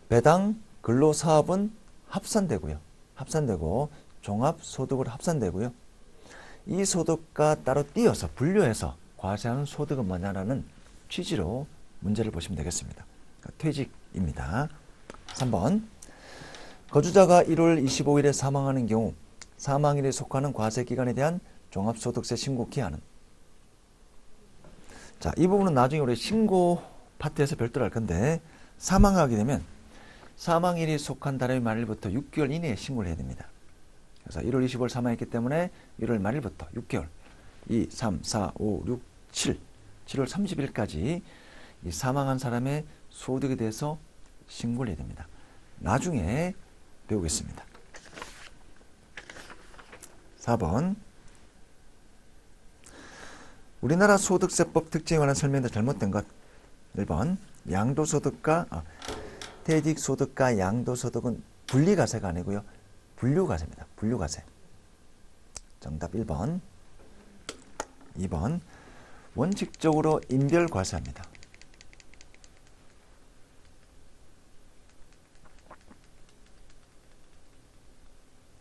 배당, 근로, 사업은 합산되고요. 합산되고 종합소득으로 합산되고요. 이 소득과 따로 띄어서 분류해서 과세하는 소득은 뭐냐라는 취지로 문제를 보시면 되겠습니다. 그러니까 퇴직입니다. 3번, 거주자가 1월 25일에 사망하는 경우 사망일에 속하는 과세기간에 대한 종합소득세 신고 기한은, 자, 이 부분은 나중에 우리 신고 파트에서 별도로 할 건데, 사망하게 되면 사망일이 속한 달의 말일부터 6개월 이내에 신고를 해야 됩니다. 그래서 1월 25일 사망했기 때문에 1월 말일부터 6개월, 2, 3, 4, 5, 6, 7, 7월 30일까지 이 사망한 사람의 소득에 대해서 신고를 해야 됩니다. 나중에 배우겠습니다. 4번, 우리나라 소득세법 특징에 관한 설명도 잘못된 것. 1번, 퇴직소득과 양도소득은 분리과세가 아니고요. 분류과세입니다. 분류과세. 정답 1번. 2번, 원칙적으로 인별과세합니다.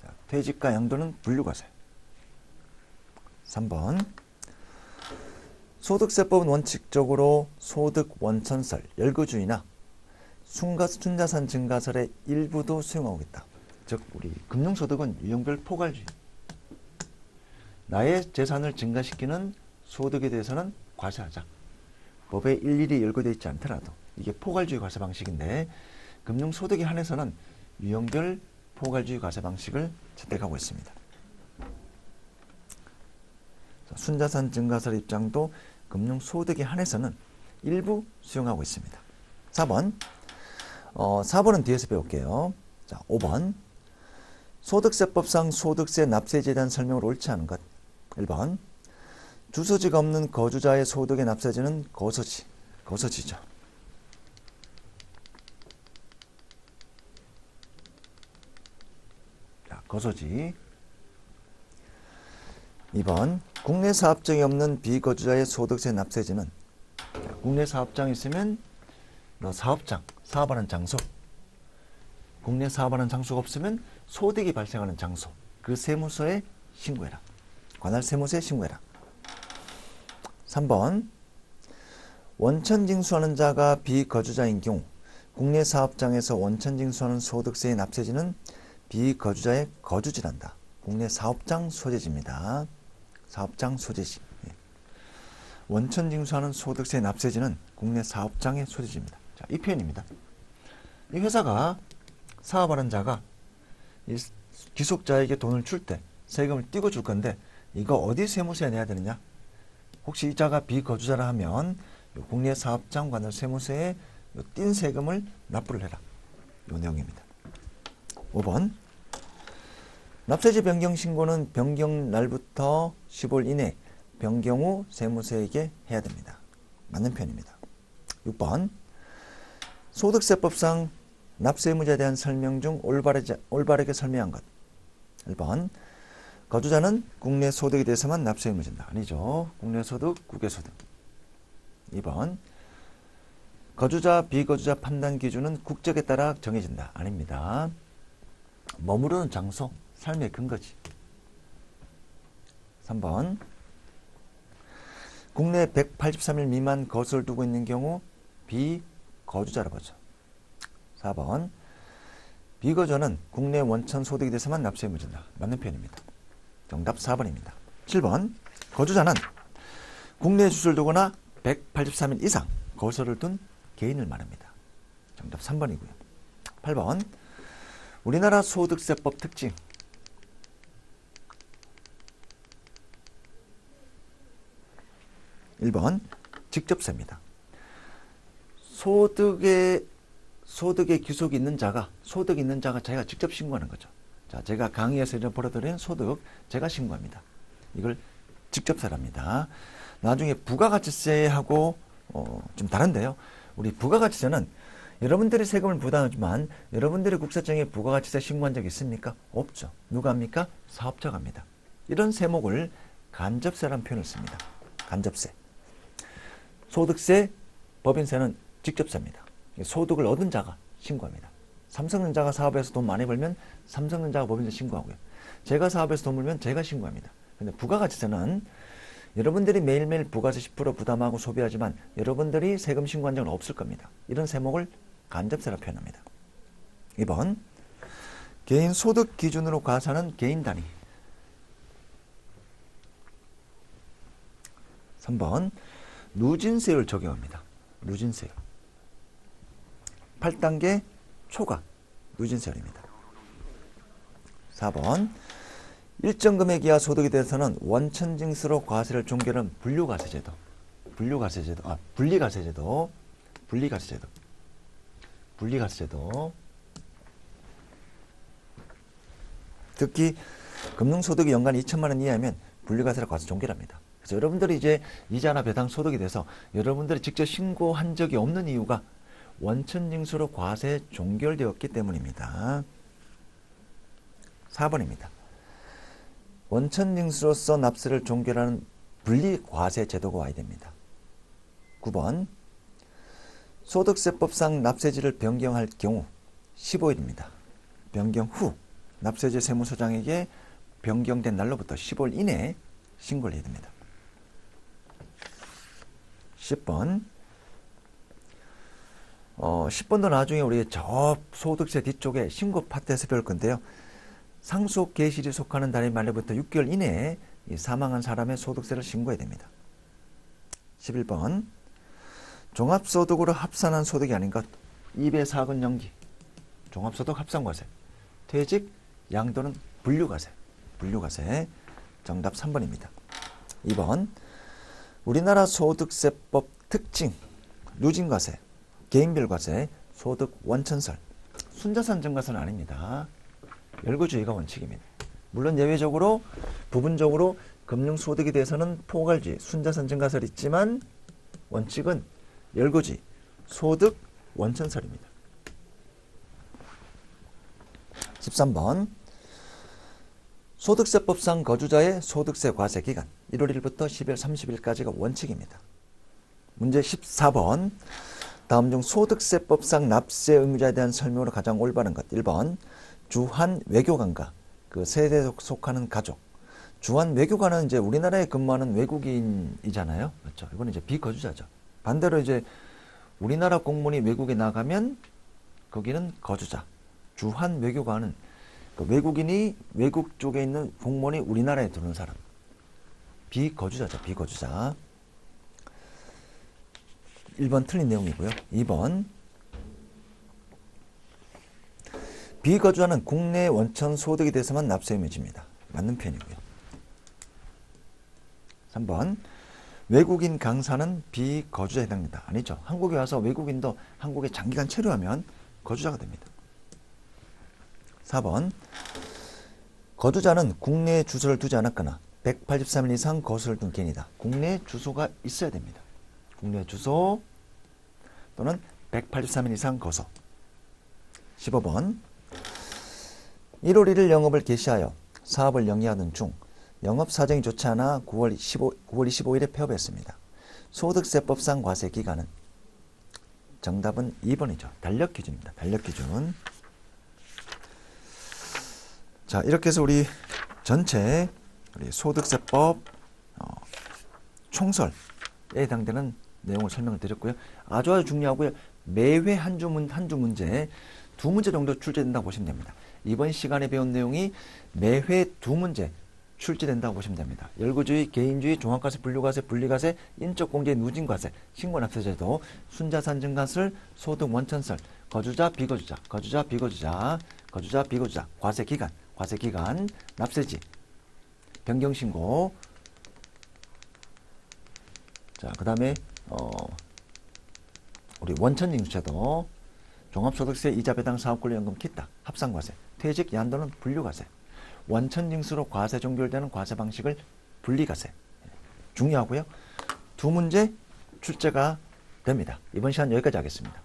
자, 퇴직과 양도는 분류과세. 3번, 소득세법은 원칙적으로 소득 원천설, 열거주의나 순자산 증가설의 일부도 수용하고 있다. 즉 우리 금융소득은 유형별 포괄주의. 나의 재산을 증가시키는 소득에 대해서는 과세하자. 법에 일일이 열거되어 있지 않더라도 이게 포괄주의 과세 방식인데, 금융소득에 한해서는 유형별 포괄주의 과세 방식을 채택하고 있습니다. 순자산 증가설 입장도 금융소득에 한해서는 일부 수용하고 있습니다. 4번, 4번은 뒤에서 배울게요. 자, 5번, 소득세법상 소득세 납세제에 대한 설명을 옳지 않은 것. 1번, 주소지가 없는 거주자의 소득에 납세제는 거소지죠. 자, 거소지. 2번, 국내 사업장이 없는 비거주자의 소득세 납세제는, 국내 사업장이 있으면 너 사업하는 장소, 국내 사업하는 장소가 없으면 소득이 발생하는 장소, 그 세무서에 신고해라. 관할 세무서에 신고해라. 3번, 원천징수하는 자가 비거주자인 경우 국내 사업장에서 원천징수하는 소득세의 납세지는 비거주자의 거주지란다. 국내 사업장 소재지입니다. 사업장 소재지. 원천징수하는 소득세 납세지는 국내 사업장의 소재지입니다. 자, 이 표현입니다. 이 회사가 사업하는 자가 이 귀속자에게 돈을 줄 때 세금을 띄고 줄 건데, 이거 어디 세무서에 내야 되느냐? 혹시 이 자가 비거주자라 하면 국내 사업장 관할 세무서에 띈 세금을 납부를 해라. 이 내용입니다. 5번, 납세지 변경 신고는 변경 날부터 10월 이내 변경 후 세무서에게 해야 됩니다. 맞는 표현입니다. 6번, 소득세법상 납세 의무자에 대한 설명 중 올바르게 설명한 것. 1번, 거주자는 국내 소득에 대해서만 납세 의무진다. 아니죠. 국내 소득, 국외 소득. 2번, 거주자, 비거주자 판단 기준은 국적에 따라 정해진다. 아닙니다. 머무르는 장소, 삶의 근거지. 3번, 국내 183일 미만 거주를 두고 있는 경우 비거주자라 보죠. 4번, 비거주자는 국내 원천 소득에 대해서만 납세 의무진다. 맞는 표현입니다. 정답 4번입니다. 7번, 거주자는 국내 주소를 두거나 183일 이상 거주를 둔 개인을 말합니다. 정답 3번이고요. 8번 우리나라 소득세법 특징. 1번 직접세입니다. 소득에 귀속이 있는 자가, 소득이 있는 자가 자기가 직접 신고하는 거죠. 자, 제가 강의에서 이제 벌어들인 소득, 제가 신고합니다. 이걸 직접세랍니다. 나중에 부가가치세하고 좀 다른데요. 우리 부가가치세는 여러분들이 세금을 부담하지만 여러분들이 국세청에 부가가치세 신고한 적 있습니까? 없죠. 누가 합니까? 사업자가 합니다. 이런 세목을 간접세라는 표현을 씁니다. 간접세. 소득세, 법인세는 직접세입니다. 소득을 얻은 자가 신고합니다. 삼성전자가 사업에서 돈 많이 벌면 삼성전자가 법인세 신고하고요. 제가 사업에서 돈 벌면 제가 신고합니다. 근데 부가가치세는 여러분들이 매일매일 부가세 10% 부담하고 소비하지만 여러분들이 세금 신고한 적은 없을 겁니다. 이런 세목을 간접세라 표현합니다. 2번 개인 소득 기준으로 과세하는 개인 단위. 3번 누진세율 적용합니다. 누진세율. 8단계 초과 누진세율입니다. 4번 일정 금액 이하 소득에 대해서는 원천징수로 과세를 종결하는 분리과세제도. 특히 금융소득이 연간 2천만 원 이하면 분리과세로 과세 종결합니다. 그래서 여러분들이 이제 이자나 배당 소득에 대해서 여러분들이 직접 신고한 적이 없는 이유가 원천징수로 과세 종결되었기 때문입니다. 4번입니다. 원천징수로서 납세를 종결하는 분리과세 제도가 와야 됩니다. 9번 소득세법상 납세지를 변경할 경우 15일입니다. 변경 후 납세지 세무서장에게 변경된 날로부터 15일 이내에 신고를 해야 됩니다. 10번 10번도 나중에 우리 저 소득세 뒤쪽에 신고 파트에서 배울 건데요. 상속 계실이 속하는 달의 말로부터 6개월 이내에 사망한 사람의 소득세를 신고해야 됩니다. 11번 종합소득으로 합산한 소득이 아닌 것 2배 4근 연기 종합소득 합산과세 퇴직 양도는 분류과세 정답 3번입니다. 2번 우리나라 소득세법 특징 누진과세 개인별과세 소득 원천설 순자산 증가세는 아닙니다. 열거주의가 원칙입니다. 물론 예외적으로 부분적으로 금융소득에 대해서는 포괄주의 순자산 증가설이 있지만 원칙은 열거주의 소득 원천설입니다. 13번 소득세법상 거주자의 소득세 과세 기간 1월 1일부터 12월 30일까지가 원칙입니다. 문제 14번 다음 중 소득세법상 납세 의무자에 대한 설명으로 가장 올바른 것 1번 주한 외교관과 그 세대에 속하는 가족. 주한 외교관은 이제 우리나라에 근무하는 외국인이잖아요. 맞죠? 이건 이제 비거주자죠. 반대로 이제 우리나라 공무원이 외국에 나가면 거기는 거주자. 주한 외교관은 그 외국인이 외국 쪽에 있는 공무원이 우리나라에 들어오는 사람. 비거주자죠. 비거주자. 1번 틀린 내용이고요. 2번 비거주자는 국내 원천 소득에 대해서만 납세 의무집니다. 맞는 편이고요. 3번 외국인 강사는 비거주자에 해당된다. 아니죠. 한국에 와서 외국인도 한국에 장기간 체류하면 거주자가 됩니다. 4번 거주자는 국내에 주소를 두지 않았거나 183일 이상 거소를 둔 개인이다. 국내에 주소가 있어야 됩니다. 국내 주소 또는 183일 이상 거소. 15번 1월 1일 영업을 개시하여 사업을 영위하던 중 영업 사정이 좋지 않아 9월 25일에 폐업했습니다. 소득세법상 과세 기간은 정답은 2번이죠. 달력 기준입니다. 달력 기준. 자, 이렇게 해서 우리 전체 우리 소득세법 총설에 해당되는 내용을 설명을 드렸고요. 아주 중요하고요. 매회 한 주 문제 2문제 정도 출제된다고 보시면 됩니다. 이번 시간에 배운 내용이 매회 2문제 출제된다고 보시면 됩니다. 열구주의, 개인주의, 종합과세, 분류과세, 분리과세, 인적공제, 누진과세, 신고납세제도, 순자산 증가설, 소득 원천설, 거주자, 비거주자, 거주자, 비거주자, 거주자, 비거주자, 과세기간, 과세기간, 납세지, 변경신고. 자, 그 다음에 우리 원천징수제도, 종합소득세, 이자배당, 사업권료연금, 기타, 합산과세, 퇴직, 양도는 분류과세, 원천징수로 과세 종결되는 과세 방식을 분리과세. 중요하고요. 두 문제 출제가 됩니다. 이번 시간 여기까지 하겠습니다.